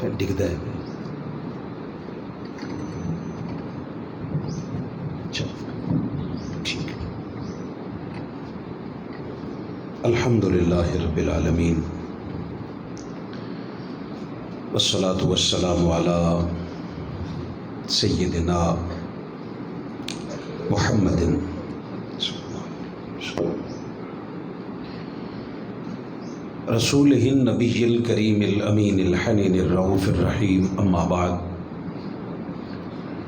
پھر ڈگتا ہے ٹھیک ہے۔ الحمدللہ رب العالمین والصلاة والسلام علی سیدنا محمد رسولہ النبی الکریم الامین الحنین الرؤوف الرحیم، اما بعد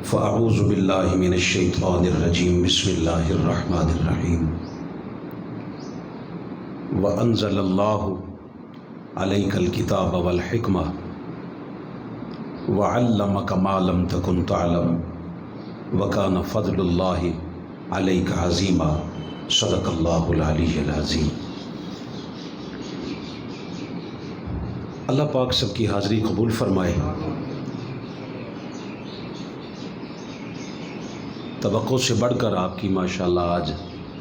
فاعوذ باللہ من الشیطان الرجیم، بسم اللہ الرحمن الرحیم۔ وانزل اللہ علیک الکتاب والحکمہ وعلمک ما لم تکن تعلم وکان فضل اللہ علیک عظیما، صدق اللہ العلی العظیم۔ اللہ پاک سب کی حاضری قبول فرمائے۔ توقع سے بڑھ کر آپ کی ماشاءاللہ آج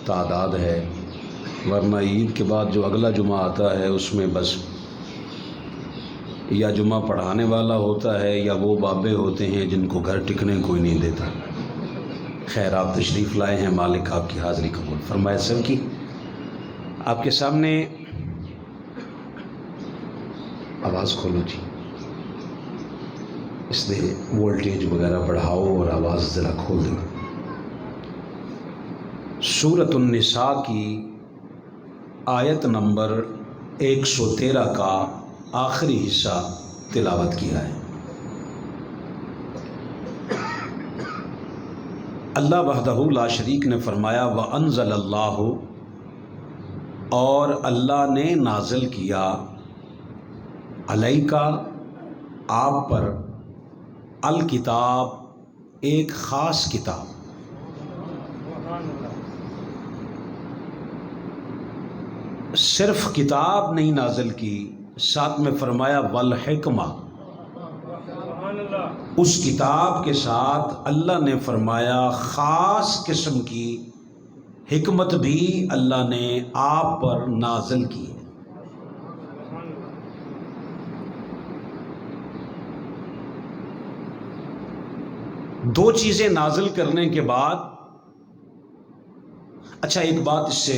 تعداد ہے، ورنہ عید کے بعد جو اگلا جمعہ آتا ہے اس میں بس یا جمعہ پڑھانے والا ہوتا ہے یا وہ بابے ہوتے ہیں جن کو گھر ٹکنے کوئی نہیں دیتا۔ خیر، آپ تشریف لائے ہیں، مالک آپ کی حاضری قبول فرمائے۔ سب کی آپ کے سامنے آواز کھولو جی، اس لیے وولٹیج وغیرہ بڑھاؤ اور آواز ذرا کھول دو۔ سورۃ النساء کی آیت نمبر 113 کا آخری حصہ تلاوت کیا ہے۔ اللہ وحدہ لا شریک نے فرمایا وَأَنزَلَ اللَّهُ، اور اللہ نے نازل کیا، علیکا آپ پر، الکتاب ایک خاص کتاب۔ صرف کتاب نہیں نازل کی، ساتھ میں فرمایا والحکمہ، اس کتاب کے ساتھ اللہ نے فرمایا خاص قسم کی حکمت بھی اللہ نے آپ پر نازل کی ہے۔ دو چیزیں نازل کرنے کے بعد، اچھا ایک بات اس سے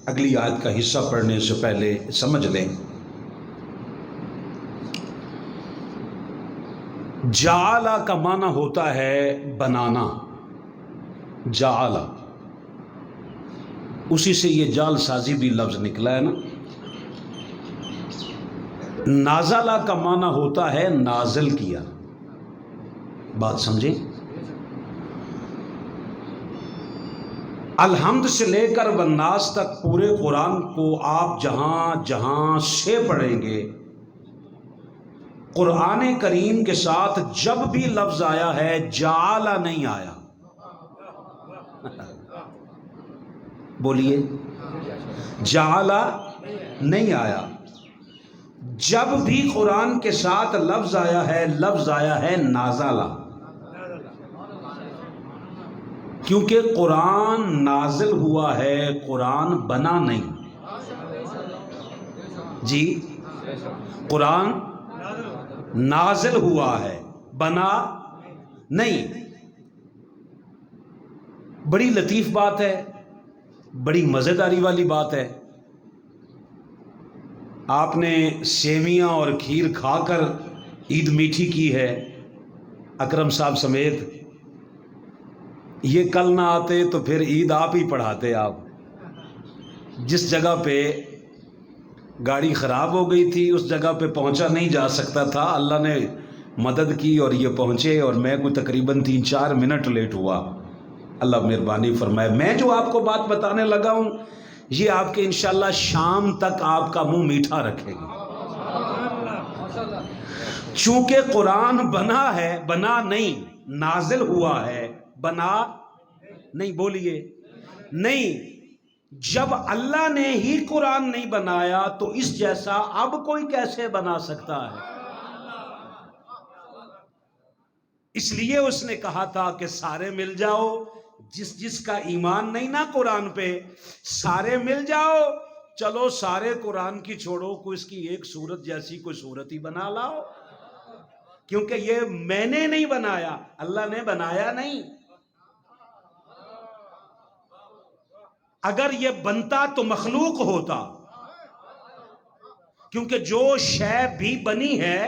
اگلی آیت کا حصہ پڑھنے سے پہلے سمجھ لیں، جعل کا معنی ہوتا ہے بنانا، جعل، اسی سے یہ جال سازی بھی لفظ نکلا ہے نا۔ نازل کا معنی ہوتا ہے نازل کیا، بات سمجھیں۔ الحمد سے لے کر والناس تک پورے قرآن کو آپ جہاں جہاں سے پڑھیں گے، قرآن کریم کے ساتھ جب بھی لفظ آیا ہے جعل نہیں آیا، بولیے، جعل نہیں آیا۔ جب بھی قرآن کے ساتھ لفظ آیا ہے، لفظ آیا ہے نازلہ، کیونکہ قرآن نازل ہوا ہے، قرآن بنا نہیں جی، قرآن نازل ہوا ہے، بنا نہیں۔ بڑی لطیف بات ہے، بڑی مزیداری والی بات ہے۔ آپ نے سیویاں اور کھیر کھا کر عید میٹھی کی ہے، اکرم صاحب سمیت۔ یہ کل نہ آتے تو پھر عید آپ ہی پڑھاتے۔ آپ جس جگہ پہ گاڑی خراب ہو گئی تھی اس جگہ پہ پہنچا نہیں جا سکتا تھا، اللہ نے مدد کی اور یہ پہنچے، اور میں کوئی تقریباً 3-4 منٹ لیٹ ہوا۔ اللہ مہربانی فرمائے۔ میں جو آپ کو بات بتانے لگا ہوں یہ آپ کے انشاءاللہ شام تک آپ کا منہ میٹھا رکھے گی، چونکہ قرآن بنا ہے، بنا نہیں، نازل ہوا ہے، بنا نہیں، بولیے نہیں۔ جب اللہ نے ہی قرآن نہیں بنایا تو اس جیسا اب کوئی کیسے بنا سکتا ہے؟ اس لیے اس نے کہا تھا کہ سارے مل جاؤ، جس جس کا ایمان نہیں نا قرآن پہ، سارے مل جاؤ، چلو سارے قرآن کی چھوڑو، کوئی اس کی ایک سورت جیسی کوئی سورت ہی بنا لاؤ۔ کیونکہ یہ میں نے نہیں بنایا، اللہ نے بنایا نہیں. اگر یہ بنتا تو مخلوق ہوتا، کیونکہ جو شے بھی بنی ہے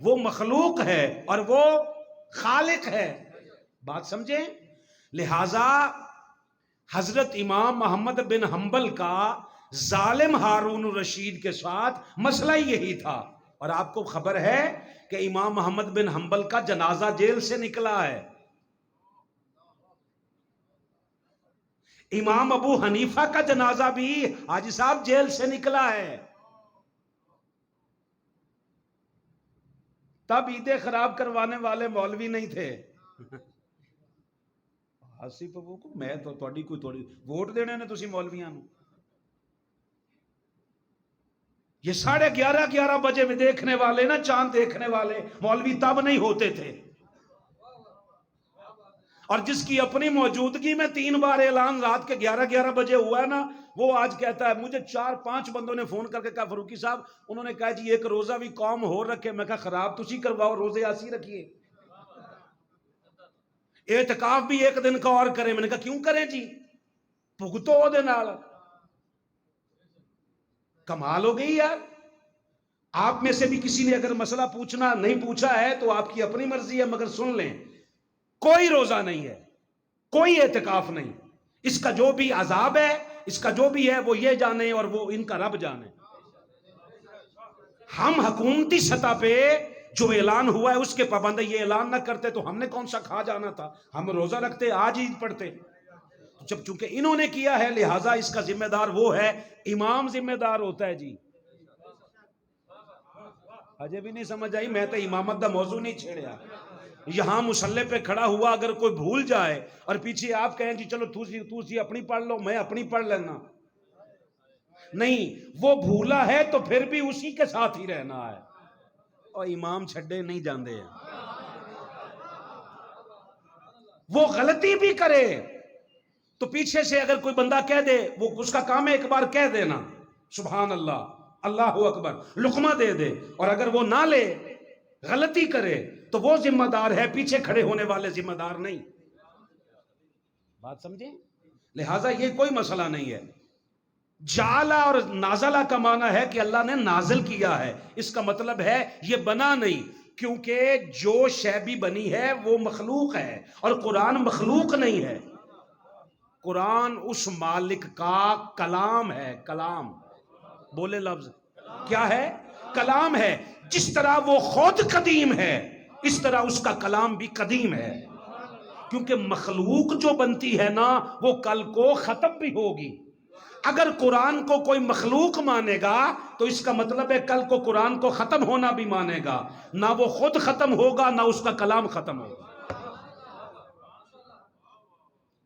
وہ مخلوق ہے اور وہ خالق ہے. بات سمجھیں؟ لہذا حضرت امام محمد بن حنبل کا ظالم ہارون الرشید کے ساتھ مسئلہ یہی تھا. اور آپ کو خبر ہے کہ امام محمد بن حنبل کا جنازہ جیل سے نکلا ہے. امام ابو حنیفہ کا جنازہ بھی حاجی صاحب جیل سے نکلا ہے. تب عیدیں خراب کروانے والے مولوی نہیں تھے. ہسی پبو کو میں تو تھوڑی کوئی تھوڑی ووٹ دینے نے تسی مولویاں نو. یہ 11:30 بجے میں دیکھنے والے نا، چاند دیکھنے والے مولوی تب نہیں ہوتے تھے. اور جس کی اپنی موجودگی میں 3 بار اعلان رات کے 11:11 بجے ہوا ہے نا، وہ آج کہتا ہے، مجھے 4-5 بندوں نے فون کر کے کہا فاروقی صاحب انہوں نے کہا جی ایک روزہ بھی قوم ہو رکھے. میں کہا خراب تسی کرواؤ، روزے آسی رکھیے. اعتکاف بھی 1 دن کا اور کریں. میں نے کہا کیوں کریں جی، بھگتو دے نال. کمال ہو گئی یار. آپ میں سے بھی کسی نے اگر مسئلہ پوچھنا نہیں پوچھا ہے تو آپ کی اپنی مرضی ہے، مگر سن لیں کوئی روزہ نہیں ہے، کوئی اعتکاف نہیں. اس کا جو بھی عذاب ہے، اس کا جو بھی ہے وہ یہ جانے اور وہ ان کا رب جانے. ہم حکومتی سطح پہ جو اعلان ہوا ہے اس کے پابند. یہ اعلان نہ کرتے تو ہم نے کون سا کھا جانا تھا؟ ہم روزہ رکھتے، آج عید پڑھتے. جب چونکہ انہوں نے کیا ہے لہٰذا اس کا ذمہ دار وہ ہے، امام ذمہ دار ہوتا ہے. جی اجے بھی نہیں سمجھ آئی؟ میں تو امامت دا موضوع نہیں چھیڑیا. یہاں مسلح پہ کھڑا ہوا اگر کوئی بھول جائے اور پیچھے آپ کہیں جی چلو تو اپنی پڑھ لو، میں اپنی پڑھ لینا، نہیں، وہ بھولا ہے تو پھر بھی اسی کے ساتھ ہی رہنا ہے. اور امام چھڈے نہیں جاندے ہیں. وہ غلطی بھی کرے تو پیچھے سے اگر کوئی بندہ کہہ دے، وہ اس کا کام ہے ایک بار کہہ دینا سبحان اللہ، اللہ اکبر، لقمہ دے دے. اور اگر وہ نہ لے، غلطی کرے تو وہ ذمہ دار ہے، پیچھے کھڑے ہونے والے ذمہ دار نہیں. بات سمجھیں؟ لہٰذا یہ کوئی مسئلہ نہیں ہے. جعلا اور نازلہ کا معنی ہے کہ اللہ نے نازل کیا ہے. اس کا مطلب ہے یہ بنا نہیں، کیونکہ جو شے بھی بنی ہے وہ مخلوق ہے اور قرآن مخلوق نہیں ہے. قرآن اس مالک کا کلام ہے. کلام بولے لفظ کیا ہے؟ کلام ہے. جس طرح وہ خود قدیم ہے اس طرح اس کا کلام بھی قدیم ہے. کیونکہ مخلوق جو بنتی ہے نا وہ کل کو ختم بھی ہوگی. اگر قرآن کو کوئی مخلوق مانے گا تو اس کا مطلب ہے کل کو قرآن کو ختم ہونا بھی مانے گا. نہ وہ خود ختم ہوگا نہ اس کا کلام ختم ہوگا.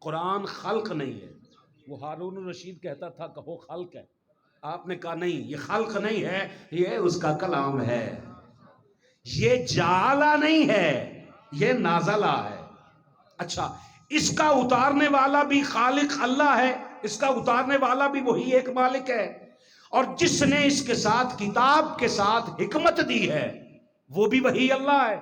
قرآن خلق نہیں ہے. وہ ہارون الرشید کہتا تھا کہو خلق ہے، آپ نے کہا نہیں، یہ خلق نہیں ہے، یہ اس کا کلام ہے. یہ جعلا نہیں ہے، یہ نازلہ ہے. اچھا، اس کا اتارنے والا بھی خالق اللہ ہے، اس کا اتارنے والا بھی وہی ایک مالک ہے. اور جس نے اس کے ساتھ کتاب کے ساتھ حکمت دی ہے وہ بھی وہی اللہ ہے.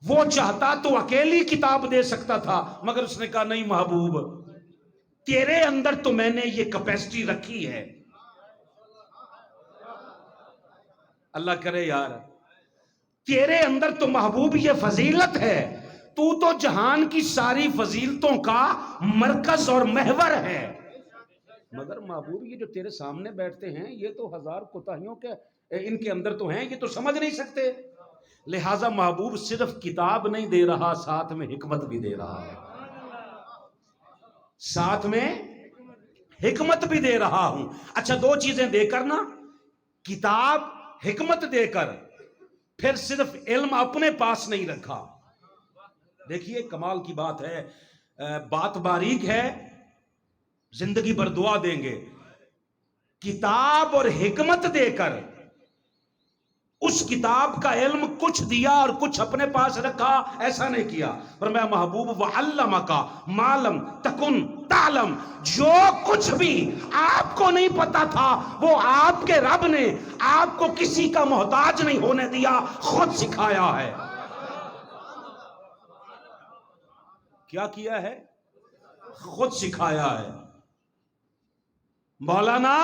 وہ چاہتا تو اکیلی کتاب دے سکتا تھا، مگر اس نے کہا نہیں محبوب، تیرے اندر تو میں نے یہ کیپیسٹی رکھی ہے. اللہ کرے یار، تیرے اندر تو محبوب یہ فضیلت ہے، تو جہان کی ساری فضیلتوں کا مرکز اور محور ہے. مگر محبوب یہ جو تیرے سامنے بیٹھتے ہیں یہ تو 1000 کوتاہیوں کے ان کے اندر تو ہیں، یہ تو سمجھ نہیں سکتے. لہٰذا محبوب صرف کتاب نہیں دے رہا، ساتھ میں حکمت بھی دے رہا ہے. ساتھ میں حکمت بھی دے رہا ہوں. اچھا، 2 چیزیں دے کر نا، کتاب حکمت دے کر، پھر صرف علم اپنے پاس نہیں رکھا. دیکھیے کمال کی بات ہے، بات باریک ہے، زندگی بھر دعا دیں گے. کتاب اور حکمت دے کر اس کتاب کا علم کچھ دیا اور کچھ اپنے پاس رکھا، ایسا نہیں کیا۔ فرمایا محبوب وَعَلَّمَكَ مَا لَمْ تَكُنْ تَعْلَمْ، جو کچھ بھی آپ کو نہیں پتا تھا وہ آپ کے رب نے آپ کو کسی کا محتاج نہیں ہونے دیا، خود سکھایا ہے۔ کیا کیا ہے؟ خود سکھایا ہے۔ مولانا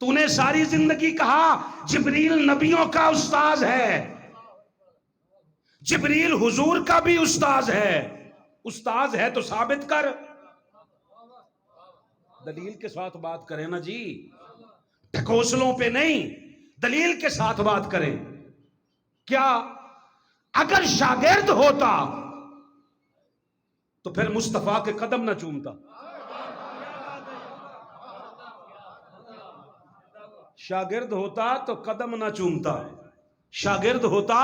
تو نے ساری زندگی کہا جبریل نبیوں کا استاذ ہے، جبریل حضور کا بھی استاذ ہے۔ استاذ ہے تو ثابت کر، دلیل کے ساتھ بات کریں نا جی، ٹھکوسلوں پہ نہیں، دلیل کے ساتھ بات کریں۔ کیا اگر شاگرد ہوتا تو پھر مصطفیٰ کے قدم نہ چومتا؟ شاگرد ہوتا تو قدم نہ چومتا، شاگرد ہوتا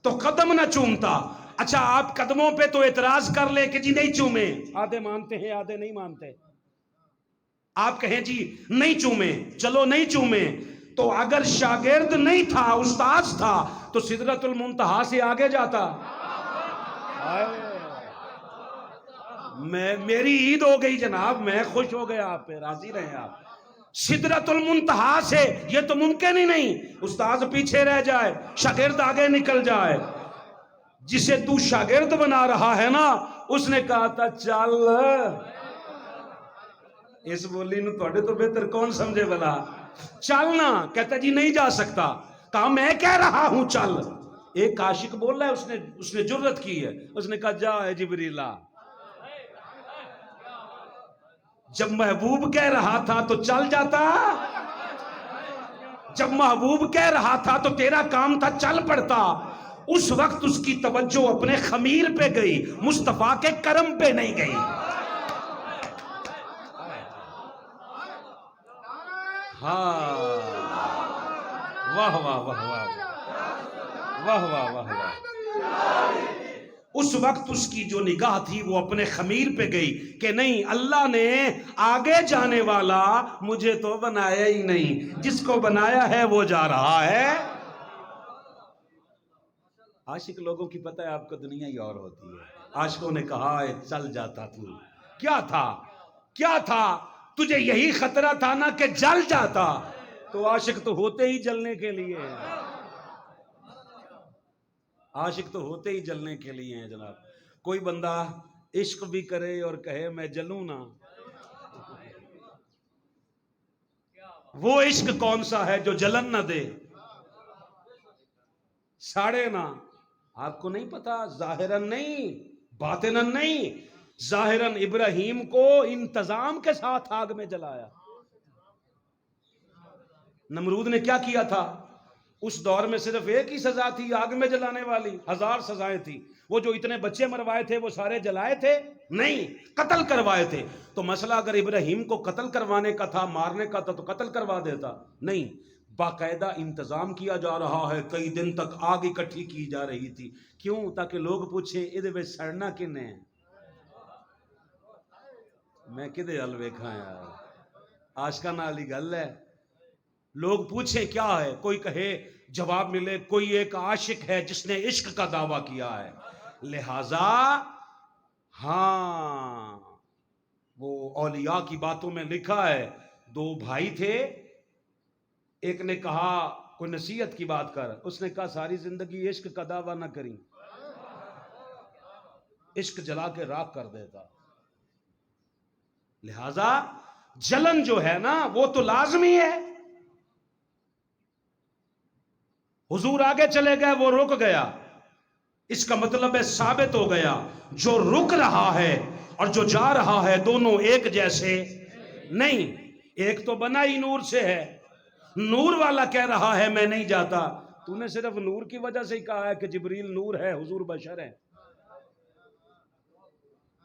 تو قدم نہ چومتا۔ اچھا آپ قدموں پہ تو اعتراض کر لے کہ جی نہیں چومے، آدھے مانتے ہیں آدھے نہیں مانتے۔ آپ کہیں جی نہیں چومے، چلو نہیں چومے، تو اگر شاگرد نہیں تھا استاذ تھا تو سدرۃ المنتہا سے آگے جاتا۔ میری عید ہو گئی جناب، میں خوش ہو گیا آپ پہ، راضی رہیں آپ۔ سدرۃ المنتہا سے یہ تو ممکن ہی نہیں، استاذ پیچھے رہ جائے شاگرد آگے نکل جائے۔ جسے تو شاگرد بنا رہا ہے نا، اس نے کہا تھا چل، اس بولی نو تھوڑے تو بہتر کون سمجھے بلا، چلنا، کہتا جی نہیں جا سکتا، کہا میں کہہ رہا ہوں چل۔ ایک عاشق بول رہا ہے، اس نے جرت کی ہے، اس نے کہا جا اے جبریلا۔ جب محبوب کہہ رہا تھا تو چل جاتا، جب محبوب کہہ رہا تھا تو تیرا کام تھا چل پڑتا۔ اس وقت اس کی توجہ اپنے خمیر پہ گئی، مصطفیٰ کے کرم پہ نہیں گئی۔ ہاں واہ واہ واہ واہ واہ واہ واہ واہ۔ اس وقت اس کی جو نگاہ تھی وہ اپنے خمیر پہ گئی کہ نہیں، اللہ نے آگے جانے والا مجھے تو بنایا ہی نہیں، جس کو بنایا ہے وہ جا رہا ہے۔ عاشق لوگوں کی پتہ ہے آپ کو دنیا ہی اور ہوتی ہے۔ عاشقوں نے کہا اے چل جاتا تو، کیا تھا کیا تھا، تجھے یہی خطرہ تھا نا کہ جل جاتا، تو عاشق تو ہوتے ہی جلنے کے لیے ہیں، عاشق تو ہوتے ہی جلنے کے لیے ہیں جناب۔ کوئی بندہ عشق بھی کرے اور کہے میں جلوں نا، وہ عشق کون سا ہے جو جلن نہ دے، ساڑے نہ۔ آپ کو نہیں پتا، ظاہراً نہیں باطناً نہیں، ظاہراً ابراہیم کو انتظام کے ساتھ آگ میں جلایا۔ نمرود نے کیا کیا تھا؟ اس دور میں صرف ایک ہی سزا تھی آگ میں جلانے والی، 1000 سزائیں تھی۔ وہ جو اتنے بچے مروائے تھے وہ سارے جلائے تھے؟ نہیں، قتل کروائے تھے۔ تو مسئلہ اگر ابراہیم کو قتل کروانے کا تھا، مارنے کا تھا، تو قتل کروا دیتا، نہیں، باقاعدہ انتظام کیا جا رہا ہے، کئی دن تک آگ اکٹھی کی جا رہی تھی۔ کیوں؟ تاکہ لوگ پوچھیں ادھے میں سڑنا کنے ہیں، میں کدے حل ویکھاں یار، عاشقاں نال ہی گل ہے۔ لوگ پوچھیں کیا ہے، کوئی کہے جواب ملے کوئی ایک عاشق ہے جس نے عشق کا دعویٰ کیا ہے، لہذا ہاں وہ اولیاء کی باتوں میں لکھا ہے، 2 بھائی تھے، ایک نے کہا کوئی نصیحت کی بات کر، اس نے کہا ساری زندگی عشق کا دعویٰ نہ کریں، عشق جلا کے راکھ کر دیتا۔ لہذا جلن جو ہے نا وہ تو لازمی ہے۔ حضور آگے چلے گئے، وہ رک گیا، اس کا مطلب ہے ثابت ہو گیا جو رک رہا ہے اور جو جا رہا ہے دونوں ایک جیسے نہیں۔ ایک تو بنا ہی نور سے ہے، نور والا کہہ رہا ہے میں نہیں جاتا، تو نے صرف نور کی وجہ سے ہی کہا ہے کہ جبریل نور ہے حضور بشر ہے،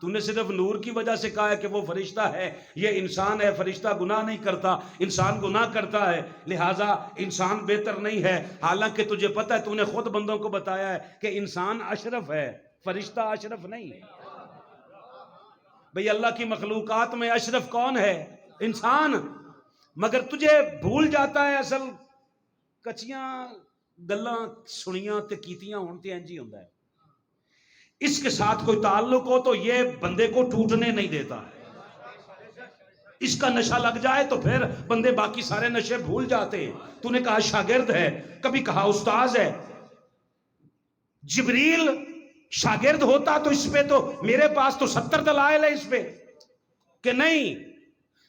تو نے صرف نور کی وجہ سے کہا ہے کہ وہ فرشتہ ہے، یہ انسان ہے، فرشتہ گناہ نہیں کرتا، انسان گناہ کرتا ہے، لہٰذا انسان بہتر نہیں ہے، حالانکہ تجھے پتہ ہے، تو نے خود بندوں کو بتایا ہے کہ انسان اشرف ہے، فرشتہ اشرف نہیں ہے۔ بھئی اللہ کی مخلوقات میں اشرف کون ہے؟ انسان، مگر تجھے بھول جاتا ہے اصل کچیاں گلاں سنیاں تے کیتیاں ہون تے انج ہی ہوندا ہے. اس کے ساتھ کوئی تعلق ہو تو یہ بندے کو ٹوٹنے نہیں دیتا. اس کا نشہ لگ جائے تو پھر بندے باقی سارے نشے بھول جاتے ہیں. تو نے کہا شاگرد ہے, کبھی کہا استاذ ہے. جبریل شاگرد ہوتا تو اس پہ تو میرے پاس تو 70 دلائل ہے اس پہ کہ نہیں.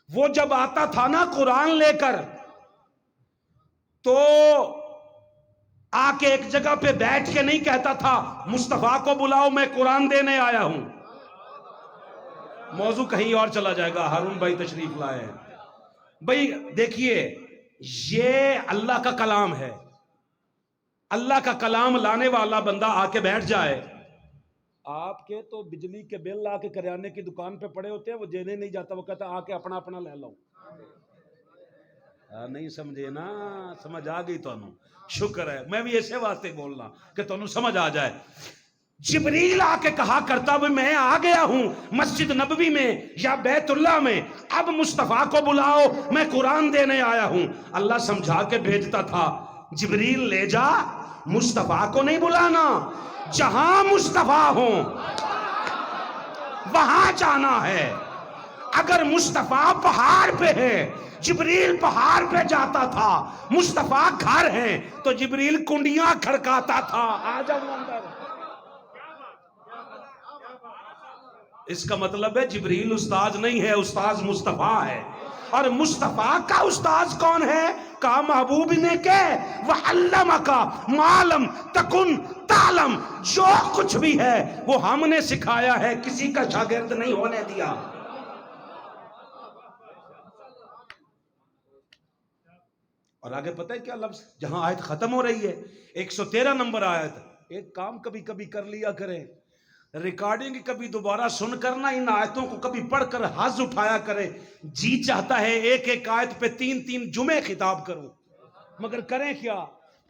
وہ جب آتا تھا نا قرآن لے کر تو آ کے ایک جگہ پہ بیٹھ کے نہیں کہتا تھا مصطفیٰ کو بلاؤ میں قرآن دینے آیا ہوں. موضوع کہیں اور چلا جائے گا, ہارون بھائی تشریف لائے ہیں. بھائی دیکھیے, یہ اللہ کا کلام ہے. اللہ کا کلام لانے والا بندہ آ کے بیٹھ جائے. آپ کے تو بجلی کے بل آ کے کریانے کی دکان پہ پڑے ہوتے ہیں, وہ دینے نہیں جاتا, وہ کہتا آ کے اپنا اپنا لے لو. نہیں سمجھے نا, سمجھ آ گئی تو شکر ہے. میں بھی ایسے واسطے بولنا کہ تمہیں سمجھ آ جائے. جبریل آ کے کہا کرتا بھی میں آ گیا ہوں مسجد نبوی میں یا بیت اللہ میں, اب مصطفیٰ کو بلاؤ میں قرآن دینے آیا ہوں. اللہ سمجھا کے بھیجتا تھا جبریل لے جا, مصطفیٰ کو نہیں بلانا, جہاں مصطفیٰ ہوں وہاں جانا ہے. اگر مصطفیٰ پہاڑ پہ ہے, جبریل پہاڑ پہ جاتا تھا. مصطفیٰ گھر ہیں تو جبریل کنڈیاں کھڑکاتا تھا, آ جاؤ اندر. اس کا مطلب ہے جبریل استاذ نہیں ہے, استاذ مصطفیٰ ہے. اور مصطفیٰ کا استاذ کون ہے؟ کہا محبوب نے کہ وَعَلَّمَكَ مَا لَمْ تَكُنْ تَعْلَمْ, جو کچھ بھی ہے وہ ہم نے سکھایا ہے, کسی کا شاگرد نہیں ہونے دیا. اور آگے پتہ ہے کیا لفظ, جہاں آیت ختم ہو رہی ہے 113 نمبر آیت. ایک کام کبھی کبھی کر لیا کریں, ریکارڈنگ کبھی دوبارہ سن کرنا, ان آیتوں کو کبھی پڑھ کر حظ اٹھایا کریں. جی چاہتا ہے ایک ایک آیت پہ 3 جمعے خطاب کروں, مگر کریں کیا,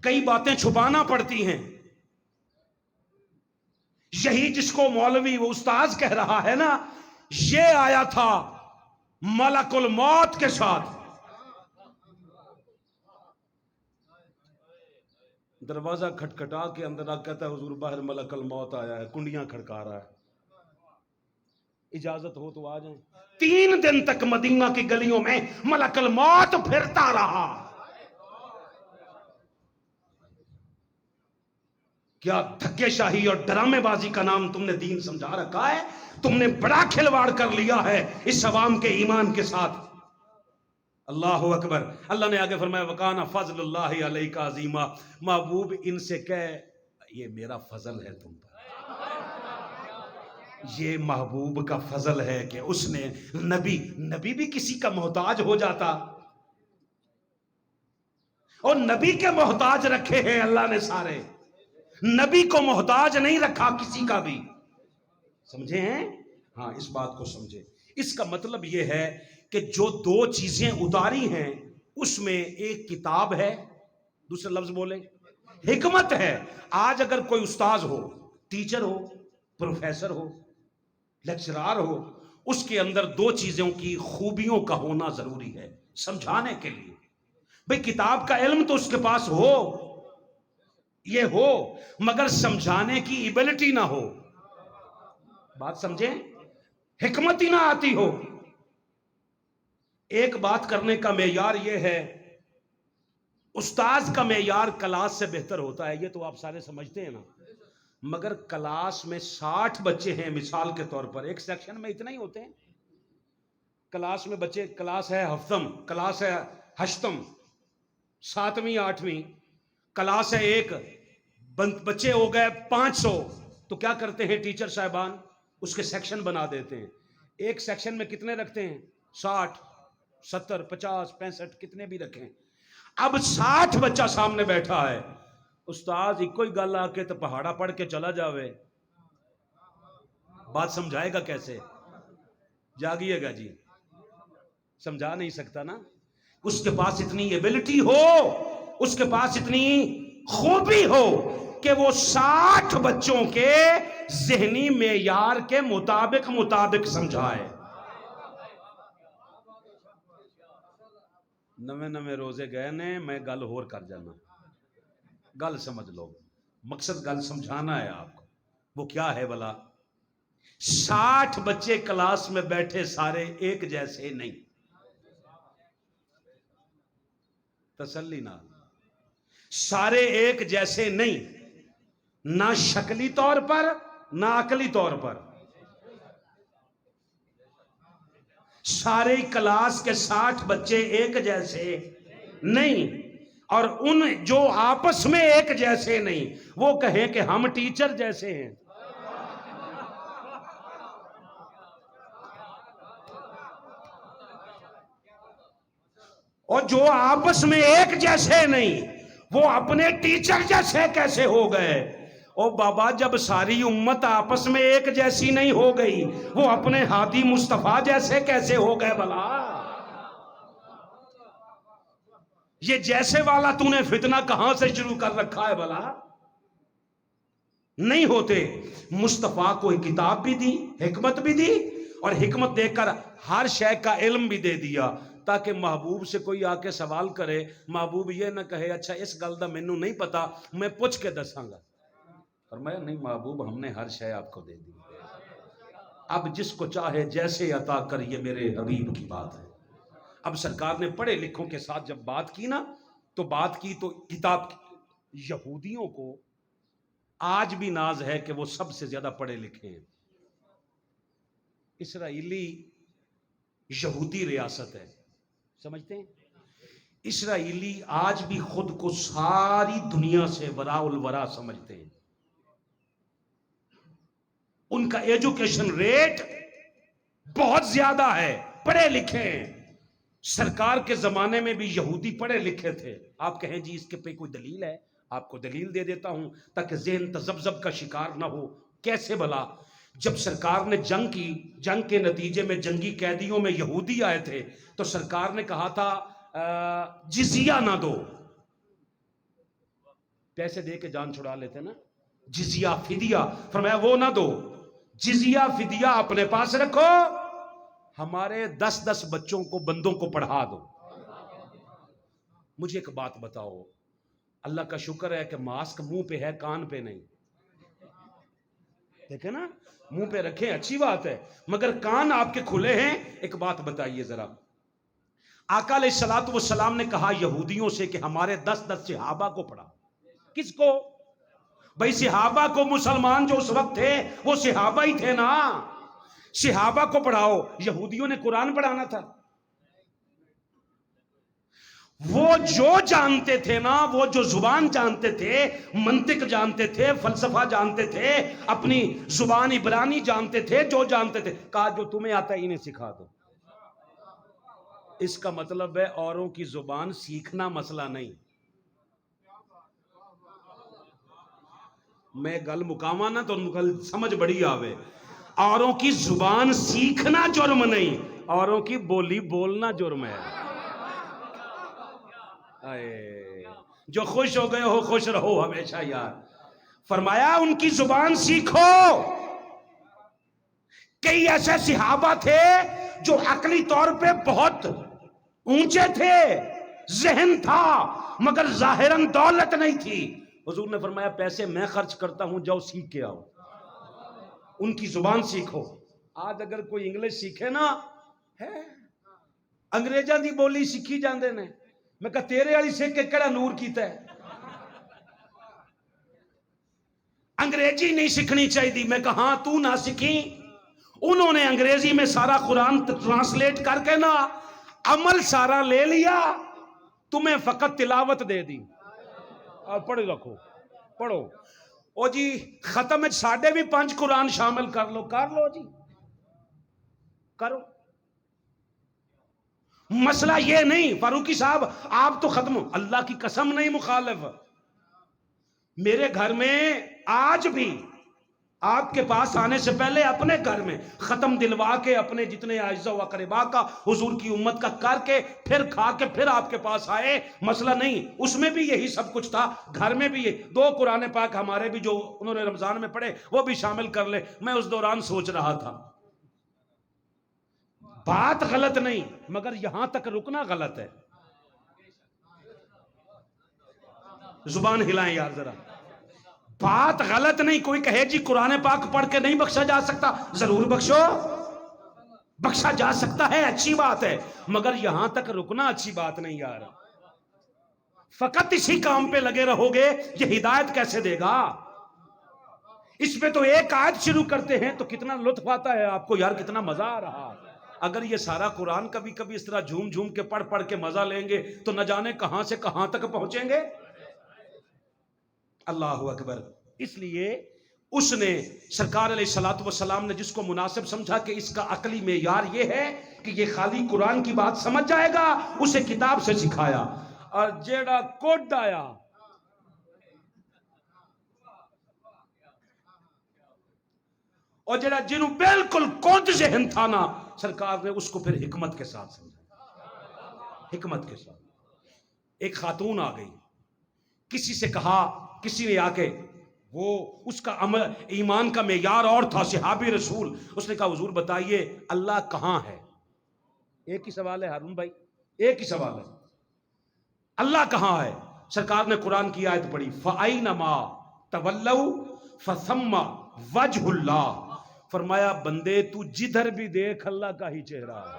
کئی باتیں چھپانا پڑتی ہیں. یہی جس کو مولوی وہ استاذ کہہ رہا ہے نا, یہ آیا تھا ملک الموت کے ساتھ. دروازہ کھٹکھٹا کے اندر آ کہتا ہے حضور باہر ملک الموت آیا ہے, کنڈیاں کھڑکا رہا ہے, اجازت ہو تو آ جائیں. 3 دن تک مدینہ کی گلیوں میں ملک الموت پھرتا رہا. کیا دھکے شاہی اور ڈرامے بازی کا نام تم نے دین سمجھا رکھا ہے. تم نے بڑا کھلواڑ کر لیا ہے اس عوام کے ایمان کے ساتھ. اللہ اکبر. اللہ نے آگے فرمایا وَقَانَ فَضْلُ اللَّهِ عَلَيْكَ عَظِيمًا, محبوب ان سے کہے یہ میرا فضل ہے تم پر. یہ محبوب کا فضل ہے کہ اس نے نبی بھی کسی کا محتاج ہو جاتا, اور نبی کے محتاج رکھے ہیں اللہ نے سارے, نبی کو محتاج نہیں رکھا کسی کا بھی. سمجھے ہیں؟ ہاں اس بات کو سمجھے. اس کا مطلب یہ ہے کہ جو 2 چیزیں اتاری ہیں اس میں ایک کتاب ہے, دوسرا لفظ بولیں حکمت ہے. آج اگر کوئی استاذ ہو, ٹیچر ہو, پروفیسر ہو, لیکچرار ہو, اس کے اندر 2 چیزوں کی خوبیوں کا ہونا ضروری ہے سمجھانے کے لیے. بھئی کتاب کا علم تو اس کے پاس ہو, یہ ہو, مگر سمجھانے کی ایبلٹی نہ ہو. بات سمجھیں, حکمت ہی نہ آتی ہو. ایک بات کرنے کا معیار یہ ہے, استاذ کا معیار کلاس سے بہتر ہوتا ہے, یہ تو آپ سارے سمجھتے ہیں نا. مگر کلاس میں 60 بچے ہیں مثال کے طور پر, ایک سیکشن میں اتنا ہی ہوتے ہیں. کلاس میں بچے, کلاس ہے ہفتم, کلاس ہے ہشتم, 7ویں 8ویں, کلاس ہے ایک, بچے ہو گئے 500, تو کیا کرتے ہیں ٹیچر صاحبان, اس کے سیکشن بنا دیتے ہیں. ایک سیکشن میں کتنے رکھتے ہیں, 60 70 50 65 کتنے بھی رکھیں. اب 60 بچہ سامنے بیٹھا ہے, استاذ ایک کوئی گل آ کے تو پہاڑا پڑھ کے چلا جاوے, بات سمجھائے گا کیسے؟ جاگیے گا جی, سمجھا نہیں سکتا نا. اس کے پاس اتنی ایبلٹی ہو, اس کے پاس اتنی خوبی ہو کہ وہ 60 بچوں کے ذہنی معیار کے مطابق سمجھائے. نویں روزے گئے نے, میں گل ہور کر جانا. گل سمجھ لو، مقصد گل سمجھانا ہے آپ کو. وہ کیا ہے بلا؟ 60 بچے کلاس میں بیٹھے، سارے ایک جیسے نہیں. تسلی نہ، سارے ایک جیسے نہیں، نہ شکلی طور پر نہ عقلی طور پر. سارے کلاس کے 60 بچے ایک جیسے نہیں، اور ان جو آپس میں ایک جیسے نہیں، وہ کہیں کہ ہم ٹیچر جیسے ہیں. اور جو آپس میں ایک جیسے نہیں، وہ اپنے ٹیچر جیسے کیسے ہو گئے؟ او بابا، جب ساری امت آپس میں ایک جیسی نہیں ہو گئی، وہ اپنے ہادی مصطفیٰ جیسے کیسے ہو گئے بلا؟ یہ جیسے والا تو نے فتنہ کہاں سے شروع کر رکھا ہے بلا؟ نہیں ہوتے. مصطفیٰ کو کتاب بھی دی، حکمت بھی دی، اور حکمت دے کر ہر شے کا علم بھی دے دیا، تاکہ محبوب سے کوئی آ کے سوال کرے، محبوب یہ نہ کہے اچھا اس گل دا مینوں نہیں پتا، میں پوچھ کے دساں گا. فرمایا نہیں محبوب، ہم نے ہر شے آپ کو دے دی، اب جس کو چاہے جیسے عطا کر، یہ میرے حبیب کی بات ہے. اب سرکار نے پڑھے لکھوں کے ساتھ جب بات کی نا، تو بات کی تو کتاب کی. یہودیوں کو آج بھی ناز ہے کہ وہ سب سے زیادہ پڑھے لکھے ہیں. اسرائیلی یہودی ریاست ہے، سمجھتے ہیں؟ اسرائیلی آج بھی خود کو ساری دنیا سے وراء الورا سمجھتے ہیں. ان کا ایجوکیشن ریٹ بہت زیادہ ہے، پڑھے لکھے ہیں. سرکار کے زمانے میں بھی یہودی پڑھے لکھے تھے. آپ کہیں جی اس کے پہ کوئی دلیل ہے؟ آپ کو دلیل دے دیتا ہوں تاکہ ذہن تذبذب کا شکار نہ ہو. کیسے بھلا؟ جب سرکار نے جنگ کی، جنگ کے نتیجے میں جنگی قیدیوں میں یہودی آئے تھے، تو سرکار نے کہا تھا جزیہ نہ دو. پیسے دے کے جان چھڑا لیتے نا، جزیہ فدیہ. فرمایا وہ نہ دو، جزیہ فدیہ اپنے پاس رکھو، ہمارے 10 بچوں کو، بندوں کو پڑھا دو. مجھے ایک بات بتاؤ، اللہ کا شکر ہے کہ ماسک منہ پہ ہے، کان پہ نہیں. دیکھیں نا، منہ پہ رکھیں اچھی بات ہے، مگر کان آپ کے کھلے ہیں. ایک بات بتائیے ذرا، آقا علیہ الصلوۃ والسلام نے کہا یہودیوں سے کہ ہمارے 10 صحابہ کو پڑھا. کس کو؟ بھائی صحابہ کو. مسلمان جو اس وقت تھے وہ صحابہ ہی تھے نا، صحابہ کو پڑھاؤ. یہودیوں نے قرآن پڑھانا تھا. وہ جو جانتے تھے نا، وہ جو زبان جانتے تھے، منطق جانتے تھے، فلسفہ جانتے تھے، اپنی زبان عبرانی جانتے تھے، جو جانتے تھے، کہا جو تمہیں آتا ہے انہیں سکھا دو. اس کا مطلب ہے اوروں کی زبان سیکھنا مسئلہ نہیں. میں گل مکاواں نا تو گل سمجھ بڑی آوے. اوروں کی زبان سیکھنا جرم نہیں، اوروں کی بولی بولنا جرم ہے. جو خوش ہو گئے ہو خوش رہو ہمیشہ یار. فرمایا ان کی زبان سیکھو. کئی ایسے صحابہ تھے جو عقلی طور پہ بہت اونچے تھے، ذہن تھا، مگر ظاہراً دولت نہیں تھی. حضور نے فرمایا پیسے میں خرچ کرتا ہوں، جاؤ سیکھ کے آؤ، ان کی زبان سیکھو. آج اگر کوئی انگلش سیکھے نا، ہے انگریزاں دی بولی سیکھی جاندے نے. میں کہا تیرے والی سیکھ کے کیڑا نور کیتا ہے؟ انگریزی نہیں سیکھنی چاہیے. میں کہا ہاں تو نہ سیکھی. انہوں نے انگریزی میں سارا قرآن ٹرانسلیٹ کر کے نا عمل سارا لے لیا، تمہیں فقط تلاوت دے دی. پڑھ رکھو، پڑھو. او جی ختم ساڑھے بھی 5 قرآن شامل کر لو، کر لو جی، کرو. مسئلہ یہ نہیں فاروقی صاحب آپ تو ختم. اللہ کی قسم نہیں مخالف. میرے گھر میں آج بھی آپ کے پاس آنے سے پہلے اپنے گھر میں ختم دلوا کے اپنے جتنے اعزاء و اقرباء کا حضور کی امت کا کر کے پھر کھا کے پھر آپ کے پاس آئے. مسئلہ نہیں، اس میں بھی یہی سب کچھ تھا. گھر میں بھی یہ 2 قرآن پاک ہمارے بھی جو انہوں نے رمضان میں پڑھے وہ بھی شامل کر لے. میں اس دوران سوچ رہا تھا بات غلط نہیں، مگر یہاں تک رکنا غلط ہے. زبان ہلائیں یار ذرا. بات غلط نہیں. کوئی کہے جی قرآن پاک پڑھ کے نہیں بخشا جا سکتا، ضرور بخشو، بخشا جا سکتا ہے، اچھی بات ہے، مگر یہاں تک رکنا اچھی بات نہیں یار. فقط اسی کام پہ لگے رہو گے، یہ ہدایت کیسے دے گا؟ اس پہ تو ایک آیت شروع کرتے ہیں تو کتنا لطف آتا ہے آپ کو یار، کتنا مزہ آ رہا. اگر یہ سارا قرآن کبھی کبھی اس طرح جھوم جھوم کے پڑھ پڑھ کے مزہ لیں گے تو نہ جانے کہاں سے کہاں تک پہنچیں گے. اللہ اکبر. اس لیے اس نے سرکار علیہ الصلوۃ والسلام نے جس کو مناسب سمجھا کہ اس کا عقلی معیار یہ ہے کہ یہ خالی قرآن کی بات سمجھ جائے گا، اسے کتاب سے سکھایا. اور جیڑا کوڈ آیا اور جڑا جنہوں بالکل کونت ذہن تھا نا، سرکار نے اس کو پھر حکمت کے ساتھ سمجھا. حکمت کے ساتھ. ایک خاتون آ گئی، کسی سے کہا، کسی نے آ کے، وہ اس کا عمل ایمان کا معیار اور تھا، صحابی رسول. اس نے کہا حضور بتائیے اللہ کہاں ہے؟ ایک ہی سوال ہے ہارون بھائی، ایک ہی سوال ہے، اللہ کہاں ہے؟ سرکار نے قرآن کی آیت پڑھی، فَأَيْنَمَا تَوَلَّوْا فَثَمَّ وَجْهُ اللَّهِ. فرمایا بندے تو جدھر بھی دیکھ اللہ کا ہی چہرہ ہے.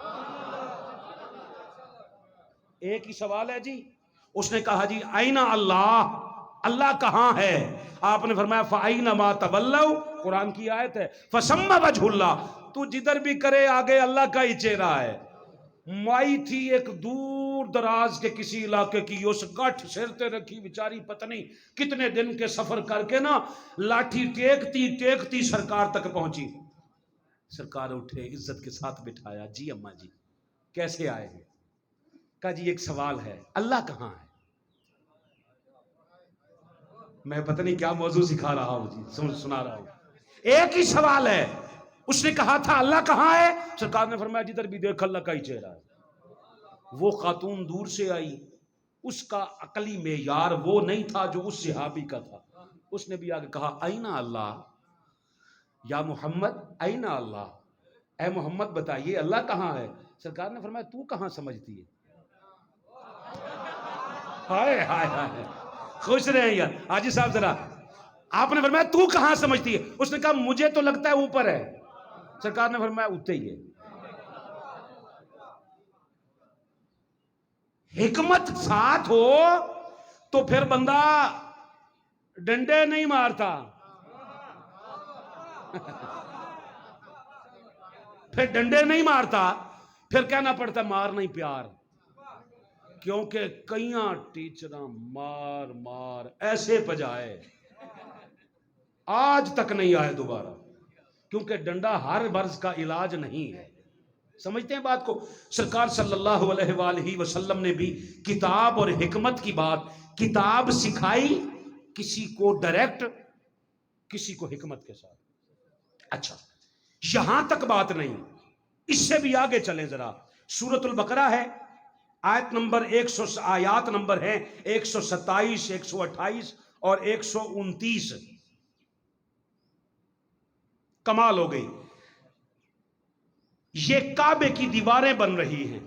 ایک ہی سوال ہے جی. اس نے کہا جی اینا اللہ، اللہ کہاں ہے؟ آپ نے فرمایا فَأَيْنَمَا تَوَلَّوْا، قرآن کی آیت ہے، فَثَمَّ وَجْهُ اللَّهِ، تو جدھر بھی کرے آگے اللہ کا ہی چہرہ ہے. مائی تھی ایک دور دراز کے کسی علاقے کی، اس گٹھ سرتے رکھی بیچاری، پتہ نہیں کتنے دن کے سفر کر کے نا لاٹھی ٹیکتی ٹیکتی سرکار تک پہنچی. سرکار اٹھے، عزت کے ساتھ بٹھایا، جی اماں جی کیسے آئے ہیں؟ کہا جی ایک سوال ہے، اللہ کہاں ہے؟ میں پتہ نہیں کیا موضوع سکھا رہا ہوں جی، سنا رہا ہوں. ایک ہی سوال ہے. اس نے کہا تھا اللہ کہاں ہے؟ سرکار نے فرمایا جدھر بھی دیکھ اللہ کا ہی چہرہ ہے. وہ خاتون دور سے آئی، اس کا عقلی معیار وہ نہیں تھا جو اس صحابی کا تھا. اس نے بھی آگے کہا اینا اللہ یا محمد، اینا اللہ، اے محمد بتائیے اللہ کہاں ہے؟ سرکار نے فرمایا تو کہاں سمجھتی ہے؟ ہائے ہائے ہائے، خوش رہے یار حاجی صاحب ذرا. آپ نے فرمایا تو کہاں سمجھتی ہے؟ اس نے کہا مجھے تو لگتا ہے اوپر ہے. سرکار نے فرمایا اوتے ہی ہے. حکمت ساتھ ہو تو پھر بندہ ڈنڈے نہیں مارتا، پھر ڈنڈے نہیں مارتا، پھر کہنا پڑتا مار نہیں پیار. کیونکہ کئیاں ٹیچراں مار مار ایسے پجائے آج تک نہیں آئے دوبارہ، کیونکہ ڈنڈا ہر مرض کا علاج نہیں ہے. سمجھتے ہیں بات کو؟ سرکار صلی اللہ علیہ وآلہ وسلم نے بھی کتاب اور حکمت کی بات، کتاب سکھائی کسی کو ڈائریکٹ، کسی کو حکمت کے ساتھ. اچھا یہاں تک بات نہیں، اس سے بھی آگے چلیں ذرا. سورۃ البقرہ ہے، آیت نمبر 100، آیات نمبر ہیں 127، 128 اور 129. کمال ہو گئی. یہ کعبے کی دیواریں بن رہی ہیں،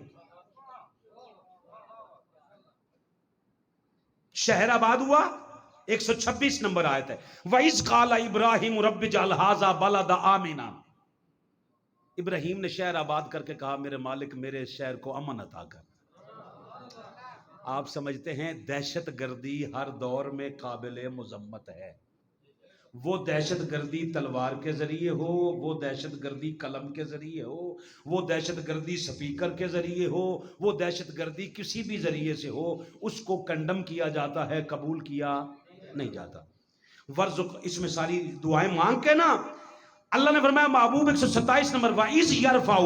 شہر آباد ہوا. 126 نمبر آیت ہے، وَإِذْ قَالَ إِبْرَاهِيمُ رَبِّ اجْعَلْ هَٰذَا بَلَدًا آمِنًا. ابراہیم نے شہر آباد کر کے کہا میرے مالک میرے شہر کو امن عطا کر. آپ سمجھتے ہیں دہشت گردی ہر دور میں قابل مذمت ہے. وہ دہشت گردی تلوار کے ذریعے ہو، وہ دہشت گردی قلم کے ذریعے ہو، وہ دہشت گردی سپیکر کے ذریعے ہو، وہ دہشت گردی کسی بھی ذریعے سے ہو، اس کو کنڈم کیا جاتا ہے، قبول کیا نہیں جاتا. ورزق، اس میں ساری دعائیں مانگ کے نا اللہ نے فرمایا محبوب 127 نمبر، وَإِذْ يَرْفَعُ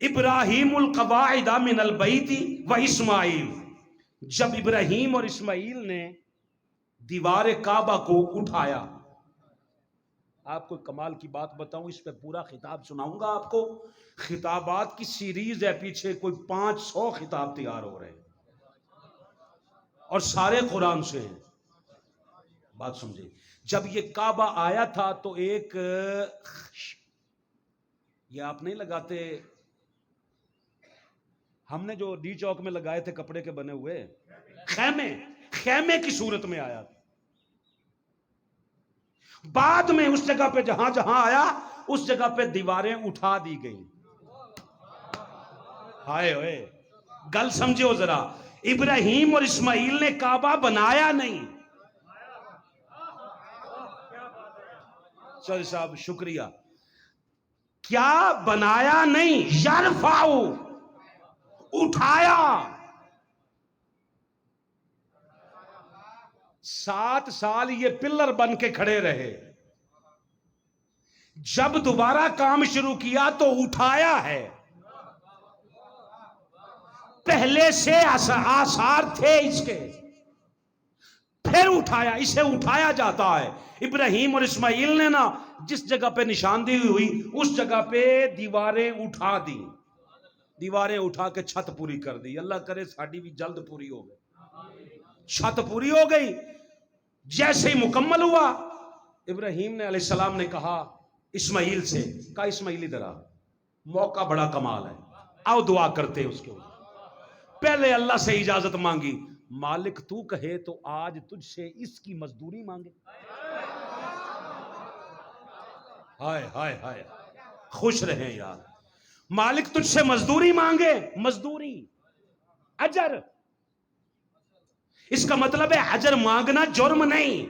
إِبْرَاهِيمُ الْقَوَاعِدَ مِنَ الْبَيْتِ وَإِسْمَاعِيلُ. جب ابراہیم اور اسماعیل نے دیوار کعبہ کو اٹھایا. آپ کو کمال کی بات بتاؤں، اس پہ پورا خطاب سناؤں گا آپ کو. خطابات کی سیریز ہے، پیچھے کوئی 500 خطاب تیار ہو رہے ہیں اور سارے قرآن سے ہیں. بات سمجھے؟ جب یہ کعبہ آیا تھا تو ایک یہ آپ نہیں لگاتے، ہم نے جو ڈی چوک میں لگائے تھے کپڑے کے بنے ہوئے خیمے، خیمے کی صورت میں آیا تھا. بعد میں اس جگہ پہ جہاں جہاں آیا اس جگہ پہ دیواریں اٹھا دی گئیں. ہائے ہوئے, گل سمجھو ذرا, ابراہیم اور اسماعیل نے کعبہ بنایا نہیں. چل صاحب شکریہ. کیا بنایا نہیں, یرفعو, اٹھایا. 7 سال یہ پلر بن کے کھڑے رہے. جب دوبارہ کام شروع کیا تو اٹھایا ہے. پہلے سے آثار تھے اس کے, پھر اٹھایا. اسے اٹھایا جاتا ہے. ابراہیم اور اسماعیل نے نا جس جگہ پہ نشاندہی ہوئی اس جگہ پہ دیواریں اٹھا دی. دیواریں اٹھا کے چھت پوری کر دی. اللہ کرے ساڈی بھی جلد پوری ہو گئی. چھت پوری ہو گئی. جیسے ہی مکمل ہوا, ابراہیم نے علیہ السلام نے کہا اسماعیل سے, کہا اسماعیل ادھر آ, موقع بڑا کمال ہے, آؤ دعا کرتے اس کے اوپر. پہلے اللہ سے اجازت مانگی, مالک تو کہے تو آج تجھ سے اس کی مزدوری مانگے. ہائے ہائے ہائے, خوش رہیں یار. مالک تجھ سے مزدوری مانگے. مزدوری, اجر. اس کا مطلب ہے اجر مانگنا جرم نہیں,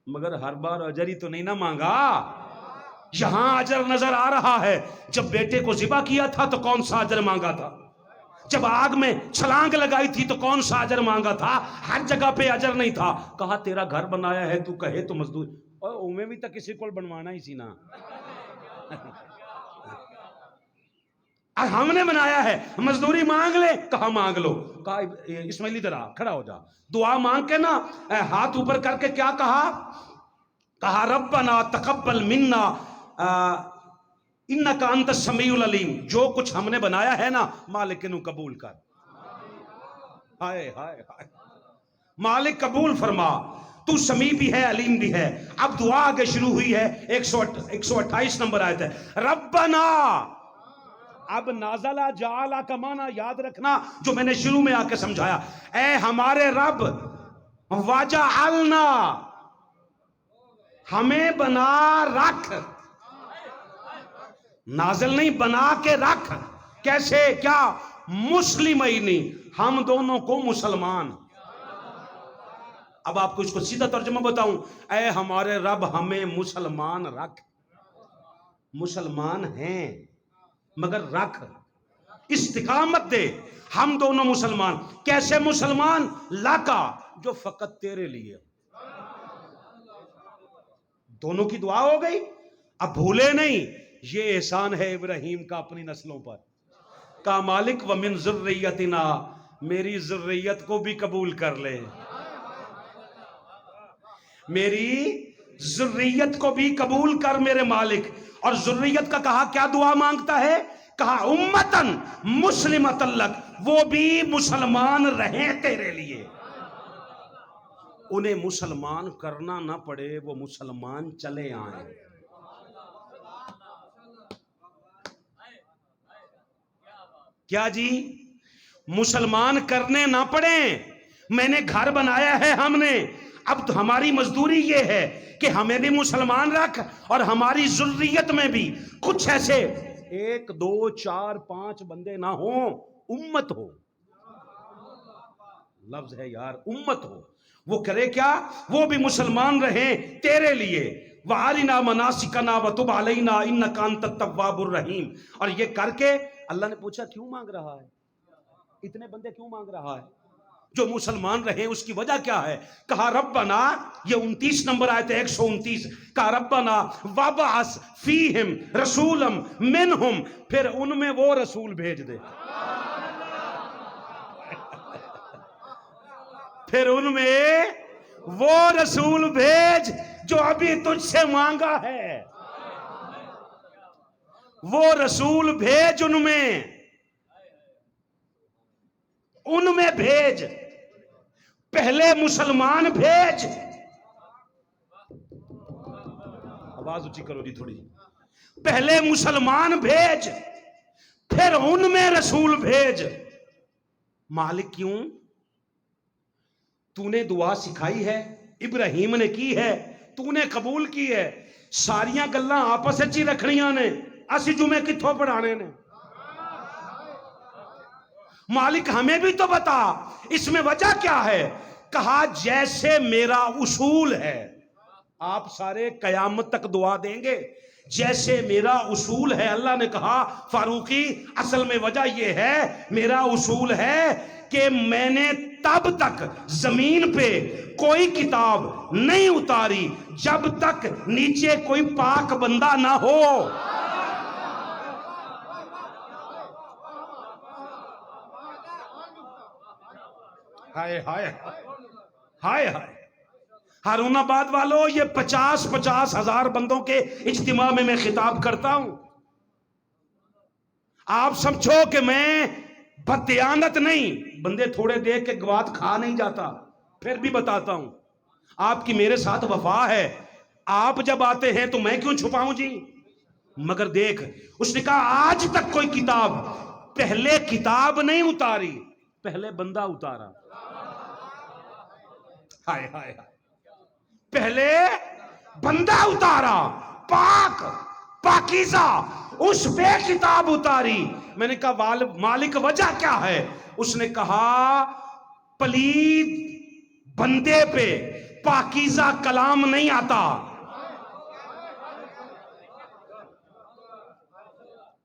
مگر ہر بار اجر ہی تو نہیں نہ مانگا. یہاں اجر نظر آ رہا ہے. جب بیٹے کو ذبح کیا تھا تو کون سا اجر مانگا تھا؟ جب آگ میں چھلانگ لگائی تھی تو کون سا اجر مانگا تھا؟ ہر جگہ پہ اجر نہیں تھا. کہا تیرا گھر بنایا ہے تو کہے تو مزدور, اور اومیں بھی تک کسی کو بنوانا ہی سی نا. ہم نے بنایا ہے, مزدوری مانگ لے. کہا مانگ لو. کہا اسماعیل ادھر آ, کھڑا ہو جا. دعا مانگ کے نا ہاتھ اوپر کر کے کیا کہا؟ کہا ربنا تقبل منا انکا انت السمیع العلیم. جو کچھ ہم نے بنایا ہے نا مالک انہوں قبول کر. ہائے ہائے ہائے, مالک قبول فرما, تو سمیع بھی ہے علیم بھی ہے. اب دعا آگے شروع ہوئی ہے. 128 نمبر آیت ہے. ربنا, اب نازلہ جعلہ کا معنی یاد رکھنا جو میں نے شروع میں آ کے سمجھایا. اے ہمارے رب, وجعلنا, ہمیں بنا رکھ. نازل نہیں, بنا کے رکھ. کیسے, کیا؟ مسلمینی, ہم دونوں کو مسلمان. اب آپ کو اس کو سیدھا ترجمہ بتاؤں. اے ہمارے رب ہمیں مسلمان رکھ. مسلمان ہیں مگر رکھ, استقامت دے. ہم دونوں مسلمان. کیسے مسلمان؟ لاکا, جو فقط تیرے لیے. دونوں کی دعا ہو گئی. اب بھولے نہیں, یہ احسان ہے ابراہیم کا اپنی نسلوں پر. کہا مالک ومن ذریتنا, میری ذریت کو بھی قبول کر لے. میری ذریت کو بھی قبول کر میرے مالک. اور ذریت کا کہا کیا دعا مانگتا ہے؟ کہا امتن مسلمۃ لک, وہ بھی مسلمان رہیں تیرے لیے. انہیں مسلمان کرنا نہ پڑے, وہ مسلمان چلے آئیں. کیا جی؟ مسلمان کرنے نہ پڑیں. میں نے گھر بنایا ہے ہم نے, اب تو ہماری مزدوری یہ ہے کہ ہمیں بھی مسلمان رکھ اور ہماری ذریت میں بھی کچھ ایسے 1 2 4 5 بندے نہ ہوں, امت ہو. لفظ ہے یار, امت ہو. وہ کرے کیا؟ وہ بھی مسلمان رہیں تیرے لیے. وَعَلِنَا مَنَاسِكَنَا وَتُبْ عَلَيْنَا إِنَّكَ أَنْتَ التَّوَّابُ الرَّحِيمُ. اور یہ کر کے اللہ نے پوچھا کیوں مانگ رہا ہے, اتنے بندے کیوں مانگ رہا ہے؟ جو مسلمان رہیں اس کی وجہ کیا ہے؟ کہا ربنا, یہ 29 نمبر آیت ہے 129. کہا ربنا وَبَعَثْ فِيهِمْ رَسُولًا مِّنْهُمْ, پھر ان میں وہ رسول بھیج دے. پھر ان میں وہ رسول بھیج جو ابھی تجھ سے مانگا ہے. وہ رسول بھیج, ان میں بھیج. پہلے مسلمان بھیج. آواز اونچی کرو جی تھوڑی. پہلے مسلمان بھیج, پھر ان میں رسول بھیج. مالک کیوں؟ تو نے دعا سکھائی ہے، ابراہیم نے کی ہے، تو نے قبول کی ہے، ساریاں گلاں آپس وچ ہی رکھنیاں نے، اسی جمعے کتھوں پڑھانے نے؟ مالک ہمیں بھی تو بتا اس میں وجہ کیا ہے؟ کہا جیسے میرا اصول ہے، آپ سارے قیامت تک دعا دیں گے، جیسے میرا اصول ہے۔ اللہ نے کہا فاروقی اصل میں وجہ یہ ہے، میرا اصول ہے کہ میں نے تب تک زمین پہ کوئی کتاب نہیں اتاری جب تک نیچے کوئی پاک بندہ نہ ہو۔ ہائے ہائے ہائے ہائے، ہارون آباد والوں، یہ 50 ہزار بندوں کے اجتماع میں خطاب کرتا ہوں۔ آپ سمجھو کہ میں بددیانت نہیں، بندے تھوڑے دیکھ کے گوات کھا نہیں جاتا، پھر بھی بتاتا ہوں آپ کی میرے ساتھ وفا ہے، آپ جب آتے ہیں تو میں کیوں چھپاؤں جی؟ مگر دیکھ، اس نے کہا آج تک کوئی کتاب، پہلے کتاب نہیں اتاری، پہلے بندہ اتارا۔ ہائے ہائے ہائے، پہلے بندہ اتارا، پاک پاکیزہ، اس پہ کتاب اتاری۔ میں نے کہا مالک وجہ کیا ہے؟ اس نے کہا پلید بندے پہ پاکیزہ کلام نہیں آتا۔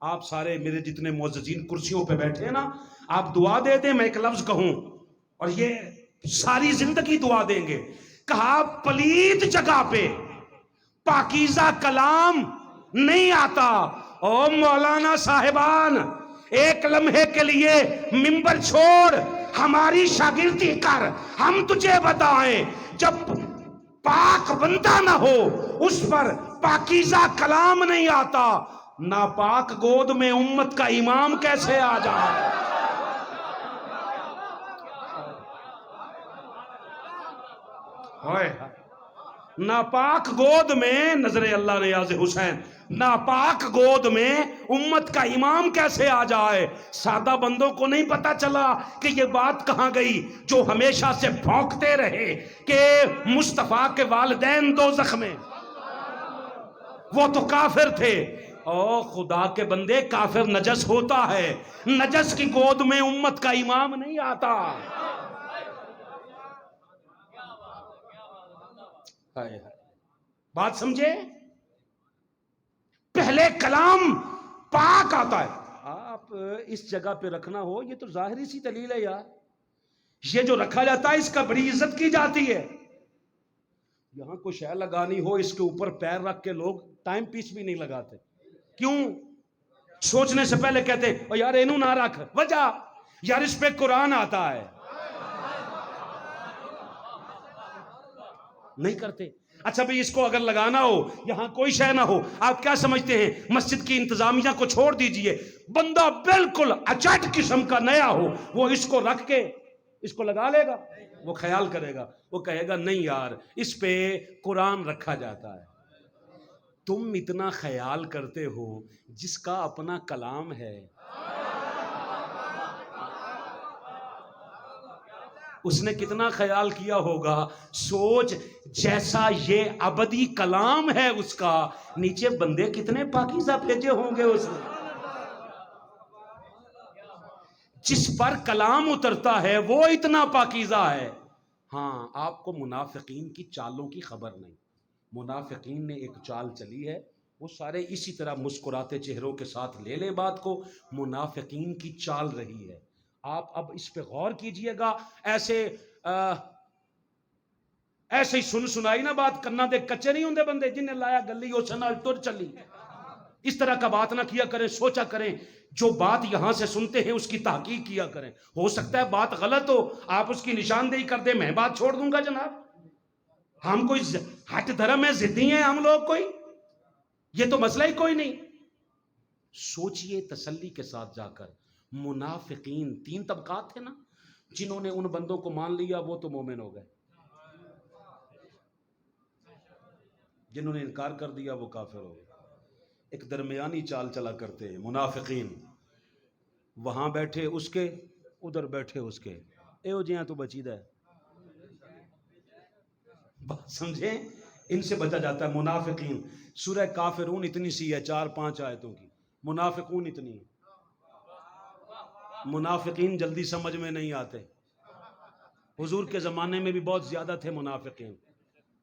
آپ سارے میرے جتنے معززین کرسیوں پہ بیٹھے ہیں نا، آپ دعا دے دیں، میں ایک لفظ کہوں اور یہ ساری زندگی دعا دیں گے۔ کہا پلید جگہ پہ پاکیزہ کلام نہیں آتا۔ او مولانا صاحبان، ایک لمحے کے لیے منبر چھوڑ، ہماری شاگردی کر، ہم تجھے بتائیں، جب پاک بندہ نہ ہو اس پر پاکیزہ کلام نہیں آتا، ناپاک گود میں امت کا امام کیسے آ جائے؟ ناپاک گود میں، نظر اللہ ریاض حسین، ناپاک گود میں امت کا امام کیسے آ جائے؟ سادہ بندوں کو نہیں پتا چلا کہ یہ بات کہاں گئی، جو ہمیشہ سے بھونکتے رہے کہ مصطفیٰ کے والدین دوزخ میں، وہ تو کافر تھے۔ او خدا کے بندے، کافر نجس ہوتا ہے، نجس کی گود میں امت کا امام نہیں آتا۔ بات سمجھے؟ پہلے کلام پاک آتا ہے۔ آپ اس جگہ پہ رکھنا ہو، یہ تو ظاہری سی دلیل ہے یار، یہ جو رکھا جاتا ہے اس کا بڑی عزت کی جاتی ہے۔ یہاں کوئی شے لگانی ہو، اس کے اوپر پیر رکھ کے لوگ ٹائم پیس بھی نہیں لگاتے، کیوں؟ سوچنے سے پہلے کہتے او یار اینو نہ رکھ، وجہ یار اس پہ قرآن آتا ہے، نہیں کرتے۔ اچھا بھئی اس کو اگر لگانا ہو، یہاں کوئی شے نہ ہو، آپ کیا سمجھتے ہیں مسجد کی انتظامیہ کو چھوڑ دیجئے، بندہ بالکل اچٹ قسم کا نیا ہو، وہ اس کو رکھ کے اس کو لگا لے گا؟ وہ خیال کرے گا، وہ کہے گا نہیں یار اس پہ قرآن رکھا جاتا ہے۔ تم اتنا خیال کرتے ہو، جس کا اپنا کلام ہے اس نے کتنا خیال کیا ہوگا؟ سوچ، جیسا یہ ابدی کلام ہے اس کا، نیچے بندے کتنے پاکیزہ بھیجے ہوں گے اس نے۔ جس پر کلام اترتا ہے وہ اتنا پاکیزہ ہے۔ ہاں، آپ کو منافقین کی چالوں کی خبر نہیں۔ منافقین نے ایک چال چلی ہے، وہ سارے اسی طرح مسکراتے چہروں کے ساتھ لے لیں بات کو، منافقین کی چال رہی ہے۔ آپ اب اس پہ غور کیجئے گا، ایسے ہی سنائی نہ بات کرنا دے کچے نہیں ہوندے بندے، جنہیں لایا گلی ہو سنال ٹر چلی۔ اس طرح کا بات نہ کیا کریں، سوچا کریں، جو بات یہاں سے سنتے ہیں اس کی تحقیق کیا کریں، ہو سکتا ہے بات غلط ہو، آپ اس کی نشاندہی کر دیں، میں بات چھوڑ دوں گا جناب۔ ہم کوئی ہٹ دھرم ہے، ضدی ہیں ہم لوگ کوئی، یہ تو مسئلہ ہی کوئی نہیں۔ سوچئے تسلی کے ساتھ جا کر، منافقین 3 طبقات تھے نا، جنہوں نے ان بندوں کو مان لیا وہ تو مومن ہو گئے، جنہوں نے انکار کر دیا وہ کافر ہو گئے۔ ایک درمیانی چال چلا کرتے ہیں منافقین، وہاں بیٹھے اس کے، ادھر بیٹھے اس کے، اے ہو جیاں تو بچی دا ہے۔ بات سمجھیں، ان سے بچا جاتا ہے. منافقین، سورہ کافرون اتنی سی ہے، 4-5 آیتوں کی. منافقون اتنی ہے. منافقین جلدی سمجھ میں نہیں آتے. حضور کے زمانے میں بھی بہت زیادہ تھے منافقین.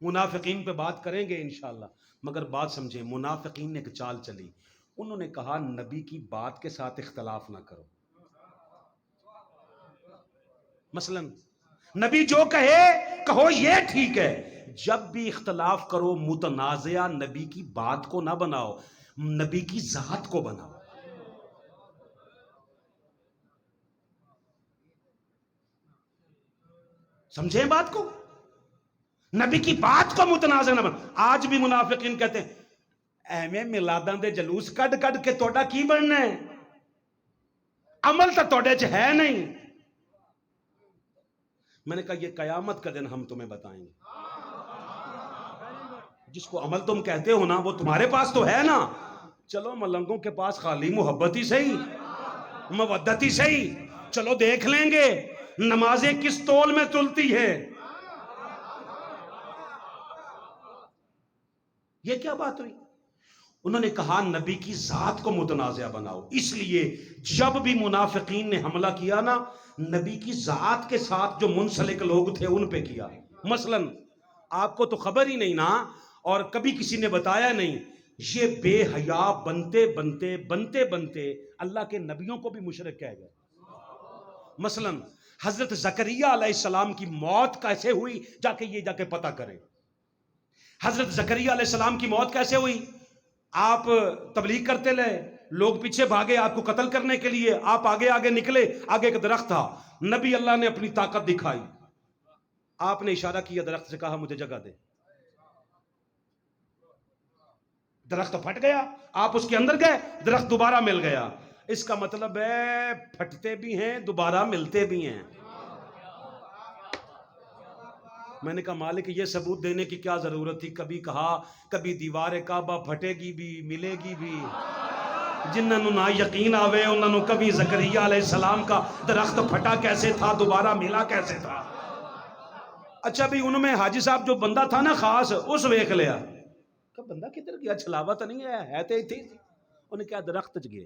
منافقین پہ بات کریں گے انشاءاللہ، مگر بات سمجھیں. منافقین نے ایک چال چلی، انہوں نے کہا نبی کی بات کے ساتھ اختلاف نہ کرو. مثلا نبی جو کہے کہو یہ ٹھیک ہے. جب بھی اختلاف کرو متنازعہ نبی کی بات کو نہ بناؤ، نبی کی ذات کو بناؤ. سمجھیں بات کو، نبی کی بات کو متنازع نہ بنا. آج بھی منافقین کہتے ہیں ایویں میلاداں دے جلوس کڈ کڈ کے توڑا کی بننا ہے، عمل تو توڑے چ ہے نہیں. میں نے کہا یہ قیامت کا دن ہم تمہیں بتائیں گے. جس کو عمل تم کہتے ہو نا وہ تمہارے پاس تو ہے نا. چلو ملنگوں کے پاس خالی محبت ہی صحیح، مودت ہی صحیح. چلو دیکھ لیں گے نمازیں کس تول میں تلتی ہے. یہ کیا بات ہوئی؟ انہوں نے کہا نبی کی ذات کو متنازع بناؤ. اس لیے جب بھی منافقین نے حملہ کیا نا، نبی کی ذات کے ساتھ جو منسلک لوگ تھے ان پہ کیا. مثلا آپ کو تو خبر ہی نہیں نا، اور کبھی کسی نے بتایا نہیں. یہ بے حیا بنتے بنتے بنتے بنتے اللہ کے نبیوں کو بھی مشرک کہہ گئے. مثلا حضرت زکریا علیہ السلام کی موت کیسے ہوئی، جا کے پتہ کریں. حضرت زکریا علیہ السلام کی موت کیسے ہوئی؟ آپ تبلیغ کرتے لے، لوگ پیچھے بھاگے آپ کو قتل کرنے کے لیے، آپ آگے آگے نکلے. آگے ایک درخت تھا، نبی اللہ نے اپنی طاقت دکھائی، آپ نے اشارہ کیا درخت سے، کہا مجھے جگہ دے. درخت پھٹ گیا، آپ اس کے اندر گئے، درخت دوبارہ مل گیا. اس کا مطلب ہے پھٹتے بھی ہیں دوبارہ ملتے بھی ہیں. میں نے کہا مالک یہ ثبوت دینے کی کیا ضرورت تھی؟ کبھی کہا کبھی دیوار کعبہ پھٹے گی بھی ملے گی بھی. جنہوں نہ یقین آوے انہوں کبھی زکریا علیہ السلام کا درخت پھٹا کیسے تھا، دوبارہ ملا کیسے تھا. اچھا بھی ان میں حاجی صاحب جو بندہ تھا نا خاص، اس ویکھ لیا کہ بندہ کدھر گیا، چھلاوا تو نہیں ہے تو تھی. انہیں کہا درخت چ گئے.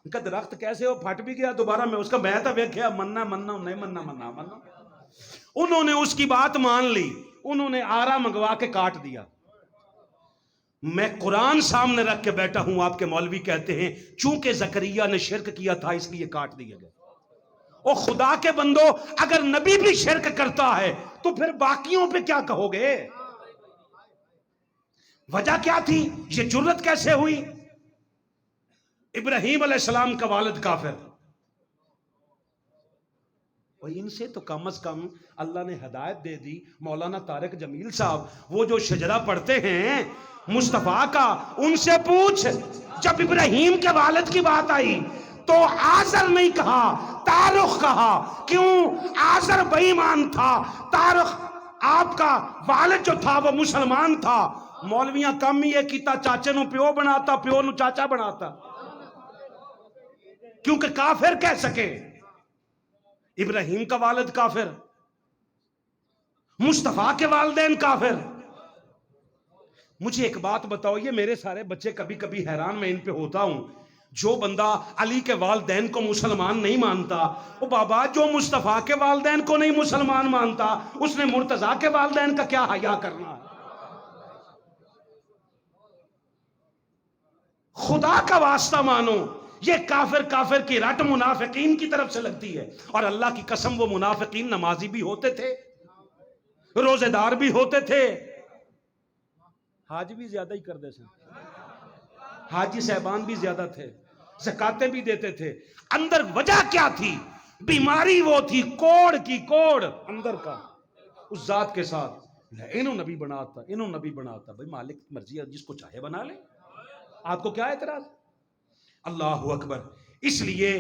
ان کا درخت کیسے ہو، پھٹ بھی گیا دوبارہ میں، اس کا میں تو ویکھیا مننا مننا نہیں مننا مننا مننا. انہوں نے اس کی بات مان لی، انہوں نے آرا منگوا کے کاٹ دیا. میں قرآن سامنے رکھ کے بیٹھا ہوں، آپ کے مولوی کہتے ہیں چونکہ زکریا نے شرک کیا تھا اس لیے کاٹ دیا گیا. او خدا کے بندو، اگر نبی بھی شرک کرتا ہے تو پھر باقیوں پہ کیا کہو گے؟ وجہ کیا تھی؟ یہ جرت کیسے ہوئی؟ ابراہیم علیہ السلام کا والد کافر، ان سے تو کم از کم اللہ نے ہدایت دے دی. مولانا طارق جمیل صاحب وہ جو شجرہ پڑھتے ہیں مصطفیٰ کا، ان سے پوچھ جب ابراہیم کے والد کی بات آئی تو آزر نہیں کہا، تارخ کہا. کیوں؟ آزر بے ایمان تھا، تارخ آپ کا والد جو تھا وہ مسلمان تھا. مولویاں کم ہی کیتا، چاچے نو پیو بناتا، پیو نو چاچا بناتا، کیونکہ کافر کہہ سکے. ابراہیم کا والد کافر، مصطفیٰ کے والدین کافر. مجھے ایک بات بتاؤ، یہ میرے سارے بچے کبھی کبھی حیران میں ان پہ ہوتا ہوں، جو بندہ علی کے والدین کو مسلمان نہیں مانتا، وہ بابا جو مصطفیٰ کے والدین کو نہیں مسلمان مانتا اس نے مرتضیٰ کے والدین کا کیا حیا کرنا ہے؟ خدا کا واسطہ مانو. یہ کافر کافر کی رٹ منافقین کی طرف سے لگتی ہے. اور اللہ کی قسم وہ منافقین نمازی بھی ہوتے تھے، روزے دار بھی ہوتے تھے، حاج بھی زیادہ ہی کر دے سن، حاجی صاحبان بھی زیادہ تھے، زکاتیں بھی دیتے تھے. اندر وجہ کیا تھی؟ بیماری وہ تھی کوڑ کی کوڑ اندر کا، اس ذات کے ساتھ. انہوں نبی بناتا، انہوں نبی بناتا. بھئی مالک مرضی ہے، جس کو چاہے بنا لے، آپ کو کیا اعتراض؟ اللہ اکبر. اس لیے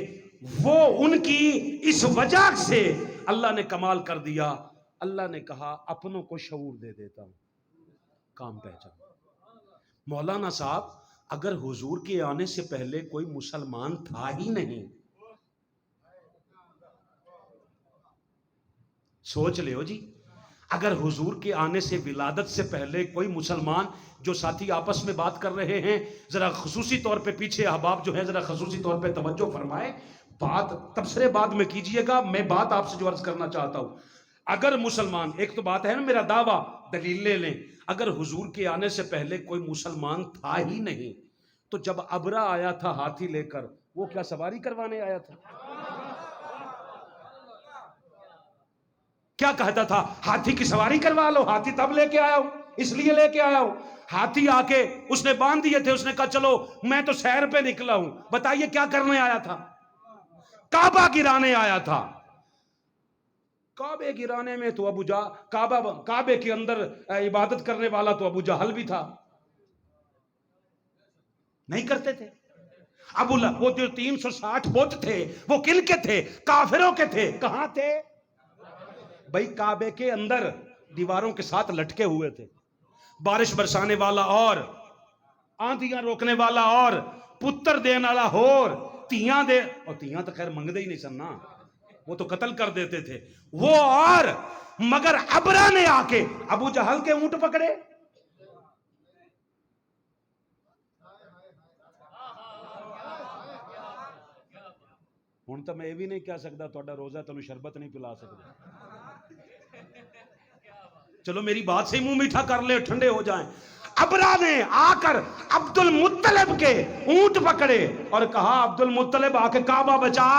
وہ ان کی اس وجہ سے اللہ نے کمال کر دیا. اللہ نے کہا اپنوں کو شعور دے دیتا ہوں، کام پہچان. مولانا صاحب اگر حضور کے آنے سے پہلے کوئی مسلمان تھا ہی نہیں، سوچ لے ہو جی، اگر حضور کے آنے سے ولادت سے پہلے کوئی مسلمان جو ساتھی آپس میں بات کر رہے ہیں ذرا خصوصی طور پہ پیچھے احباب جو ہے ذرا خصوصی طور پہ توجہ فرمائے، بات تبصرے بعد میں کیجئے گا، میں بات آپ سے جو عرض کرنا چاہتا ہوں، اگر مسلمان، ایک تو بات ہے نا میرا دعویٰ، دلیل لے لیں، اگر حضور کے آنے سے پہلے کوئی مسلمان تھا ہی نہیں تو جب ابرا آیا تھا ہاتھی لے کر، وہ کیا سواری کروانے آیا تھا؟ کیا کہتا تھا؟ ہاتھی کی سواری کروا لو، ہاتھی تب لے کے آیا ہوں، اس لیے لے کے آیا ہوں۔ ہاتھی آ کے اس نے باندھ دیے تھے، اس نے کہا چلو میں تو سیر پہ نکلا ہوں، بتائیے کیا کرنے آیا تھا؟ کعبہ گرانے آیا تھا۔ کعبے گرانے میں تو کعبے کے اندر عبادت کرنے والا تو ابو جہل بھی تھا، نہیں کرتے تھے۔ وہ جو 360 بت تھے وہ کن کے تھے؟ کافروں کے تھے۔ کہاں تھے بھائی؟ کعبے کے اندر دیواروں کے ساتھ لٹکے ہوئے تھے، بارش برسانے والا اور آندھیاں روکنے والا اور پتر دینے والا اور تیاں تو خیر منگدے ہی نہیں سننا، وہ تو قتل کر دیتے تھے وہ، اور مگر ابرا نے آ کے ابو جہل کے اونٹ پکڑے۔ ہوں تو میں یہ بھی نہیں کہہ سکتا تھوڑا روزہ تمہیں شربت نہیں پلا سکتا، چلو میری بات سے ہی منہ میٹھا کر لے، ٹھنڈے ہو جائیں۔ ابرا نے آ کر عبد المطلب کے اونٹ پکڑے اور کہا عبد المطلب آ کے کعبہ بچا۔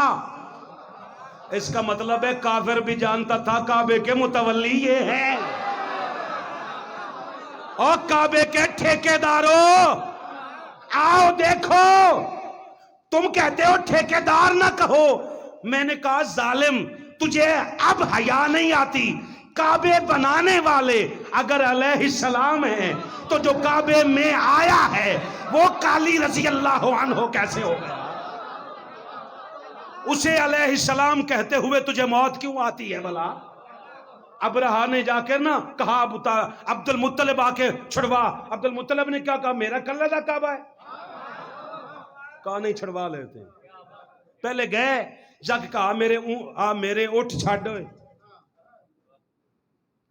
اس کا مطلب ہے کافر بھی جانتا تھا کعبے کے متولی یہ ہیں، اور کعبے کے ٹھیکیداروں آؤ دیکھو، تم کہتے ہو ٹھیکیدار نہ کہو، میں نے کہا ظالم تجھے اب حیا نہیں آتی؟ کعبے بنانے والے اگر علیہ السلام ہیں تو جو کعبے میں آیا ہے وہ کالی رضی اللہ عنہ کیسے ہو گیا؟ اسے علیہ السلام کہتے ہوئے تجھے موت کیوں آتی ہے بھلا؟ ابرہا نے جا کر نا کہا عبد المطلب آ کے چھڑوا۔ عبد المطلب نے کیا کہا؟ میرا کلہ کعبہ ہے، کہا نہیں چھڑوا لیتے۔ پہلے گئے جا کے کہا میرے اٹھ چھاڑ،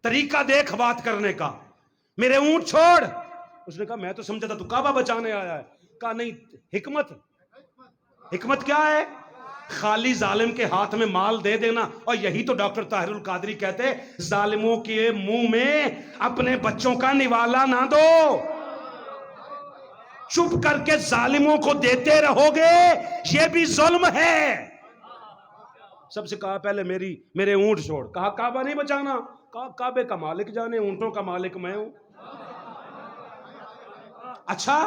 طریقہ دیکھ بات کرنے کا، میرے اونٹ چھوڑ۔ اس نے کہا میں تو سمجھا تھا تو کعبہ بچانے آیا ہے۔ کہا نہیں، حکمت کیا ہے؟ خالی ظالم کے ہاتھ میں مال دے دینا، اور یہی تو ڈاکٹر طاہر القادری کہتے ظالموں کے منہ میں اپنے بچوں کا نوالا نہ دو، چپ کر کے ظالموں کو دیتے رہو گے، یہ بھی ظلم ہے۔ سب سے کہا پہلے میرے اونٹ چھوڑ۔ کہا کعبہ نہیں بچانا؟ کہا کعبے کا مالک جانے، اونٹوں کا مالک میں ہوں۔ اچھا،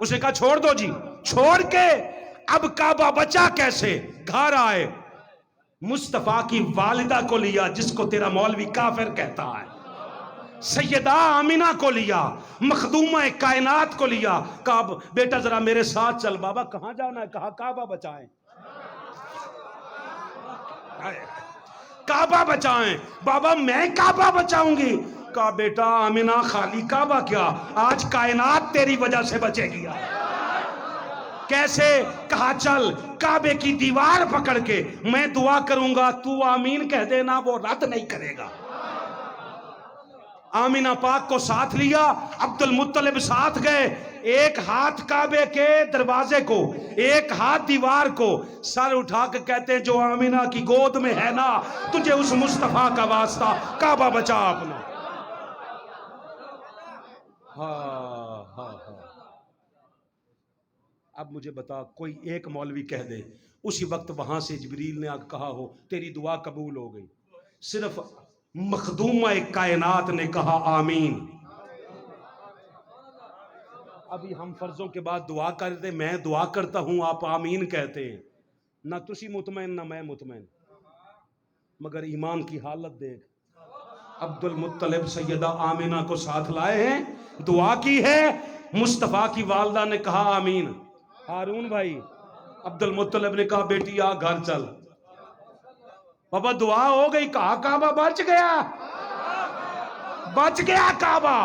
اس نے کہا چھوڑ دو جی۔ چھوڑ کے اب کعبہ بچا کیسے؟ گھر آئے، مصطفیٰ کی والدہ کو لیا جس کو تیرا مولوی کافر کہتا ہے، سیدہ آمینہ کو لیا، مخدومہ کائنات کو لیا۔ کہا بیٹا ذرا میرے ساتھ چل۔ بابا کہاں جانا ہے؟ کہا کعبہ بچائیں، کعبہ بچائیں۔ بابا میں کعبہ بچاؤں گی؟ کہا بیٹا آمینہ خالی کعبہ کیا، آج کائنات تیری وجہ سے بچے گی۔ کیسے؟ کہا چل کعبے کی دیوار پکڑ کے میں دعا کروں گا، تو آمین کہہ دینا، وہ رد نہیں کرے گا۔ آمینہ پاک کو ساتھ لیا، عبد المطلب ساتھ گئے، ایک ہاتھ کعبے کے دروازے کو، ایک ہاتھ دیوار کو، سر اٹھا کے کہتے ہیں جو آمینہ کی گود میں ہے نا، تجھے اس مصطفیٰ کا واسطہ، کعبہ بچا اپنا۔ ہاں اب مجھے بتا، کوئی ایک مولوی کہہ دے اسی وقت وہاں سے جبریل نے کہا ہو تیری دعا قبول ہو گئی، صرف مخدومہ کائنات نے کہا آمین۔ ابھی ہم فرضوں کے بعد دعا کرتے، میں دعا کرتا ہوں آپ آمین کہتے ہیں، نہ تسی مطمئن نہ میں مطمئن، مگر ایمان کی حالت دیکھ۔ عبد المطلب سیدہ آمینہ کو ساتھ لائے ہیں، دعا کی ہے، مصطفیٰ کی والدہ نے کہا آمین۔ ہارون بھائی، عبد المطلب نے کہا بیٹی آ گھر چل۔ بابا دعا ہو گئی، کہا کعبہ بچ گیا کعبہ۔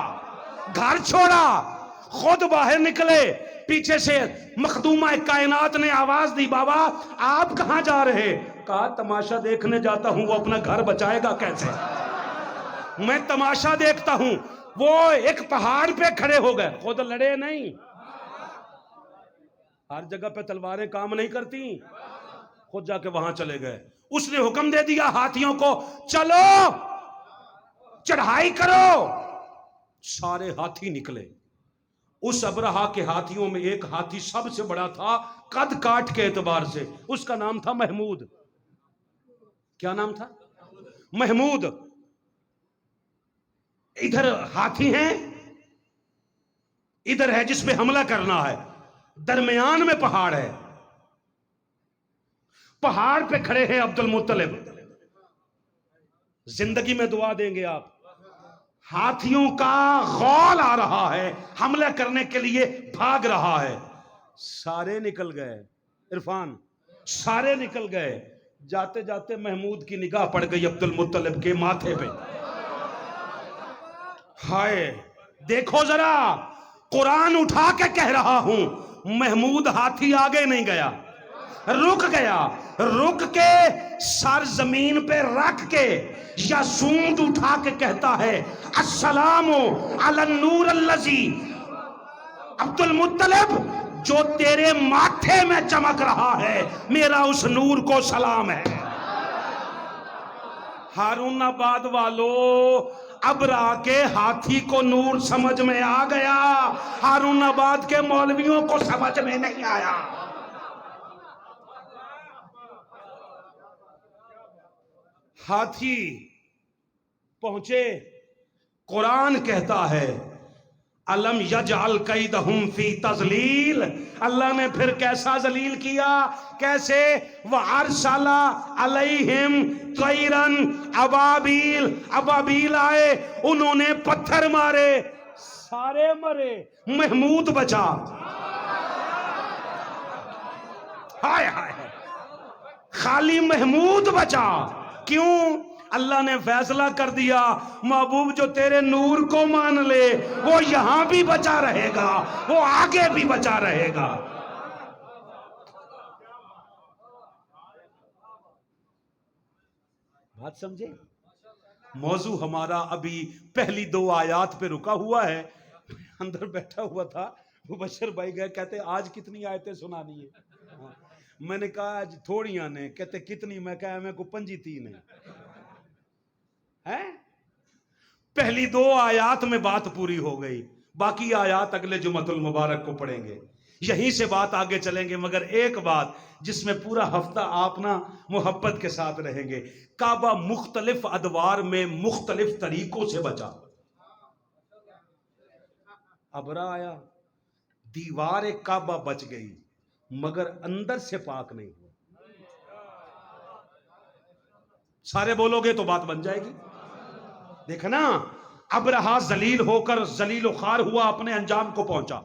گھر چھوڑا، خود باہر نکلے، پیچھے سے مخدومہ کائنات نے آواز دی بابا آپ کہاں جا رہے؟ کہا تماشا دیکھنے جاتا ہوں، وہ اپنا گھر بچائے گا کیسے؟ میں تماشا دیکھتا ہوں. وہ ایک پہاڑ پہ کھڑے ہو گئے, خود لڑے نہیں. ہر جگہ پہ تلواریں کام نہیں کرتی, خود جا کے وہاں چلے گئے. اس نے حکم دے دیا ہاتھیوں کو, چلو چڑھائی کرو. سارے ہاتھی نکلے. اس ابرہا کے ہاتھیوں میں ایک ہاتھی سب سے بڑا تھا قد کاٹ کے اعتبار سے, اس کا نام تھا محمود. کیا نام تھا؟ محمود. ادھر ہاتھی ہیں, ادھر ہے جس پہ حملہ کرنا ہے, درمیان میں پہاڑ ہے. پہاڑ پہ کھڑے ہیں عبد المطلب. زندگی میں دعا دیں گے آپ. ہاتھیوں کا غول آ رہا ہے, حملہ کرنے کے لیے بھاگ رہا ہے. سارے نکل گئے. عرفان, سارے نکل گئے. جاتے جاتے محمود کی نگاہ پڑ گئی عبد المطلب کے ماتھے پہ. ہائے دیکھو ذرا, قرآن اٹھا کے کہہ رہا ہوں, محمود ہاتھی آگے نہیں گیا, رک گیا. رک کے سر زمین پہ رکھ کے یا سونڈ اٹھا کے کہتا ہے, السلام علی النور الذی. عبد المطلب, جو تیرے ماتھے میں چمک رہا ہے میرا اس نور کو سلام ہے. ہارون آباد والو, ابرا کے ہاتھی کو نور سمجھ میں آ گیا, ہارون آباد کے مولویوں کو سمجھ میں نہیں آیا. ہاتھی پہنچے, قرآن کہتا ہے الم یجعل کیدہم فی تضلیل. اللہ نے پھر کیسا ذلیل کیا, کیسے؟ وَأَرْسَلَ عَلَيْهِمْ طَيْرًا أَبَابِيل. ابابیل آئے, انہوں نے پتھر مارے, سارے مرے, محمود بچا. ہائے ہائے, خالی محمود بچا. کیوں؟ اللہ نے فیصلہ کر دیا, محبوب جو تیرے نور کو مان لے وہ یہاں بھی بچا رہے گا, وہ آگے بھی بچا رہے گا. بات سمجھے؟ موضوع ہمارا ابھی پہلی 2 آیات پہ رکا ہوا ہے. اندر بیٹھا ہوا تھا, مبشر بھائی گئے, کہتے آج کتنی آیتیں سنانی ہے؟ میں نے کہا آج تھوڑی آنے. کہتے کتنی؟ میں کہا میں کو 5-3 ہے. پہلی 2 آیات میں بات پوری ہو گئی, باقی آیات اگلے جمعۃ المبارک کو پڑھیں گے, یہیں سے بات آگے چلیں گے. مگر ایک بات جس میں پورا ہفتہ آپ نا محبت کے ساتھ رہیں گے, کعبہ مختلف ادوار میں مختلف طریقوں سے بچا. ابرا آیا, دیوار کعبہ بچ گئی مگر اندر سے پاک نہیں ہوا. سارے بولو گے تو بات بن جائے گی. دیکھنا, ابرہا ذلیل ہو کر ذلیل و خوار ہوا, اپنے انجام کو پہنچا.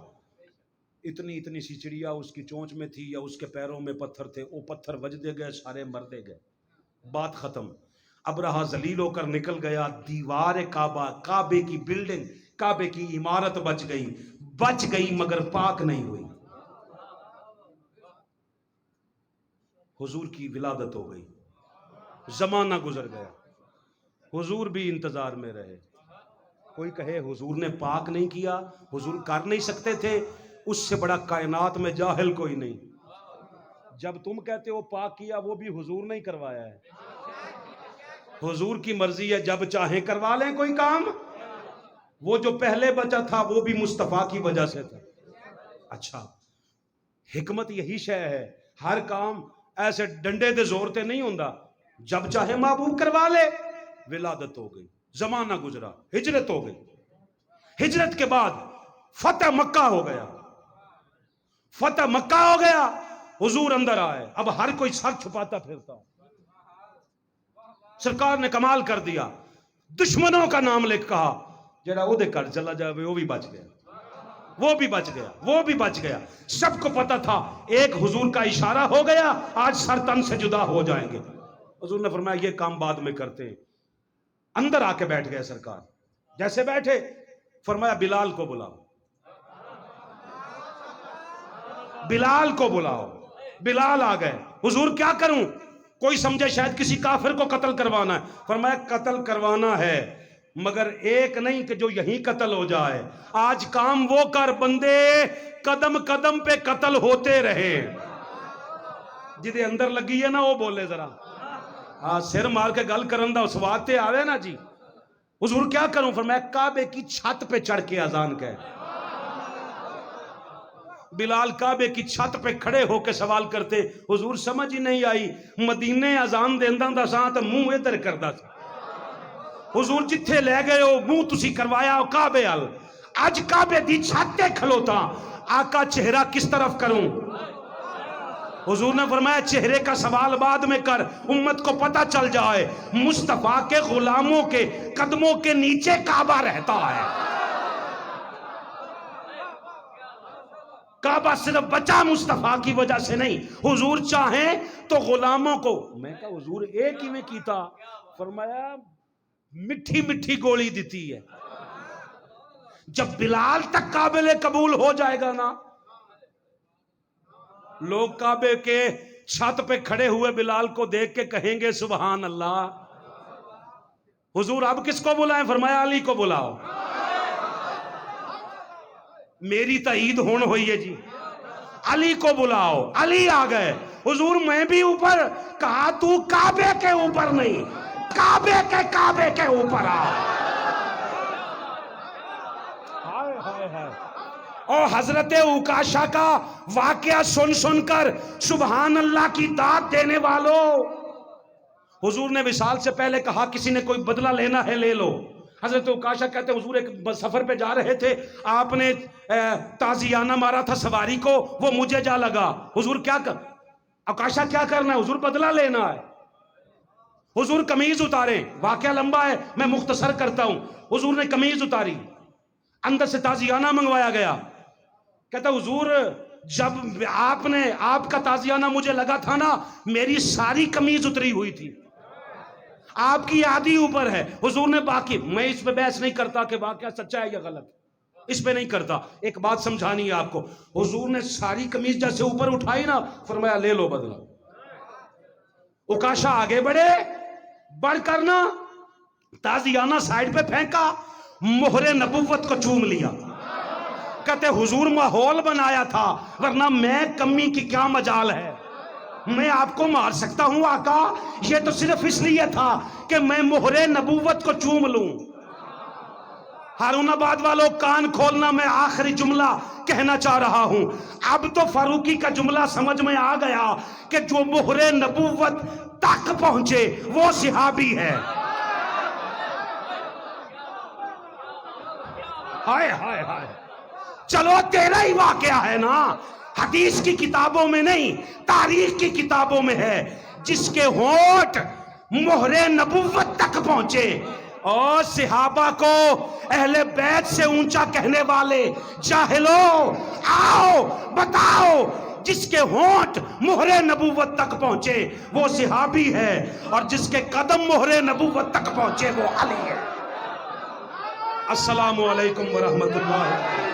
اتنی سی چڑیا اس کی چونچ میں تھی یا اس کے پیروں میں پتھر تھے, وہ پتھر وجدے گئے, سارے مردے گئے, بات ختم. ابرہا ذلیل ہو کر نکل گیا. دیوار کعبہ, کعبے کی بلڈنگ, کعبے کی عمارت بچ گئی مگر پاک نہیں ہوئی. حضور کی ولادت ہو گئی, زمانہ گزر گیا, حضور بھی انتظار میں رہے. کوئی کہے حضور نے پاک نہیں کیا, حضور کر نہیں سکتے تھے, اس سے بڑا کائنات میں جاہل کوئی نہیں. جب تم کہتے ہو پاک کیا, وہ بھی حضور نہیں کروایا ہے. حضور کی مرضی ہے, جب چاہیں کروا لیں کوئی کام. وہ جو پہلے بچا تھا وہ بھی مصطفیٰ کی وجہ سے تھا. اچھا, حکمت یہی شے ہے, ہر کام ایسے ڈنڈے دے زور تے نہیں ہوندا, جب چاہے محبوب کروا لے. ولادت ہو گئی, زمانہ گزرا, ہجرت ہو گئی. ہجرت کے بعد فتح مکہ ہو گیا. فتح مکہ ہو گیا, حضور اندر آئے. اب ہر کوئی سر چھپاتا پھرتا. سرکار نے کمال کر دیا, دشمنوں کا نام لے کہا جڑا او دے کر چلا جائے وہ بھی بچ گیا, وہ بھی بچ گیا, وہ بھی بچ گیا. سب کو پتا تھا ایک حضور کا اشارہ ہو گیا, آج سر تن سے جدا ہو جائیں گے. حضور نے فرمایا یہ کام بعد میں کرتے ہیں. اندر آ کے بیٹھ گئے سرکار. جیسے بیٹھے فرمایا بلال کو بلاؤ, بلال کو بلاؤ. بلال آ گئے. حضور کیا کروں؟ کوئی سمجھے شاید کسی کافر کو قتل کروانا ہے. فرمایا قتل کروانا ہے مگر ایک نہیں کہ جو یہیں قتل ہو جائے. آج کام وہ کر بندے قدم قدم پہ قتل ہوتے رہے. جدے اندر لگی ہے نا وہ بولے ذرا. ہاں سر مار کے گل کرن دا سواد تے آوے نا جی. حضور کیا کروں؟ فرمایا کعبے کی چھت پہ چڑھ کے اذان کہے. بلال کعبے کی چھت پہ کھڑے ہو کے سوال کرتے. حضور سمجھ ہی نہیں آئی. مدینے اذان دینداں دا ساں تے منہ ادھر کردا سی. حضور جتھے لے گئے ہو منہ تسی کروایا ہو کعبے ال. اج کعبے دی چھت تے کھلوتا آقا چہرہ کس طرف کروں؟ حضور نے فرمایا چہرے کا سوال بعد میں کر، امت کو پتہ چل جائے مصطفیٰ کے غلاموں کے قدموں کے نیچے کعبہ رہتا ہے. کعبہ صرف بچا مصطفیٰ کی وجہ سے نہیں. حضور چاہیں تو غلاموں کو. میں کہا حضور ایک ہی میں کیتا. فرمایا مٹھی مٹھی گولی دیتی ہے. جب بلال تک قابل قبول ہو جائے گا نا، لوگ کعبے کے چھت پہ کھڑے ہوئے بلال کو دیکھ کے کہیں گے سبحان اللہ. حضور اب کس کو بلائیں؟ فرمایا علی کو بلاؤ. میری تائید ہون ہوئی ہے جی. علی کو بلاؤ. علی آ گئے. حضور میں بھی اوپر. کہا تو کعبے کے اوپر نہیں، کعبے کے اوپر آ. اور حضرت اوکاشا کا واقعہ سن سن کر سبحان اللہ کی داد دینے والوں، حضور نے وصال سے پہلے کہا کسی نے کوئی بدلہ لینا ہے لے لو. حضرت اوکاشا کہتے ہیں حضور ایک سفر پہ جا رہے تھے، آپ نے تازیانہ مارا تھا سواری کو، وہ مجھے جا لگا. حضور کیا کر اوکاشا کیا کرنا ہے؟ حضور بدلہ لینا ہے. حضور قمیض اتارے. واقعہ لمبا ہے میں مختصر کرتا ہوں. حضور نے قمیض اتاری، اندر سے تازیانہ منگوایا گیا. کہتا حضور جب آپ کا تازیانہ مجھے لگا تھا نا، میری ساری قمیض اتری ہوئی تھی، آپ کی آدھی اوپر ہے. حضور نے باقی، میں اس پہ بحث نہیں کرتا کہ واقعہ سچا ہے یا غلط، اس پہ نہیں کرتا. ایک بات سمجھانی ہے آپ کو. حضور نے ساری قمیض جیسے اوپر اٹھائی نا، فرمایا لے لو بدلہ. اوکاشا آگے بڑھے، بڑھ کرنا تازیانہ سائیڈ پہ پھینکا، مہر نبوت کو چوم لیا. کہتے حضور ماحول بنایا تھا، ورنہ میں کمی کی کیا مجال ہے، میں آپ کو مار سکتا ہوں آقا. یہ تو صرف اس لیے تھا کہ میں مہر نبوت کو چوم لوں. ہارون آباد والوں کان کھولنا، میں آخری جملہ کہنا چاہ رہا ہوں. اب تو فاروقی کا جملہ سمجھ میں آ گیا کہ جو مہر نبوت تک پہنچے وہ صحابی ہے. ہائے ہائے ہائے. چلو تیرا ہی واقعہ ہے نا، حدیث کی کتابوں میں نہیں تاریخ کی کتابوں میں ہے. جس کے ہونٹ مہر نبوت تک پہنچے، اور صحابہ کو اہل بیت سے اونچا کہنے والے جاہلو آؤ بتاؤ، جس کے ہونٹ مہر نبوت تک پہنچے وہ صحابی ہے، اور جس کے قدم مہر نبوت تک پہنچے وہ علی ہے. السلام علیکم ورحمت اللہ.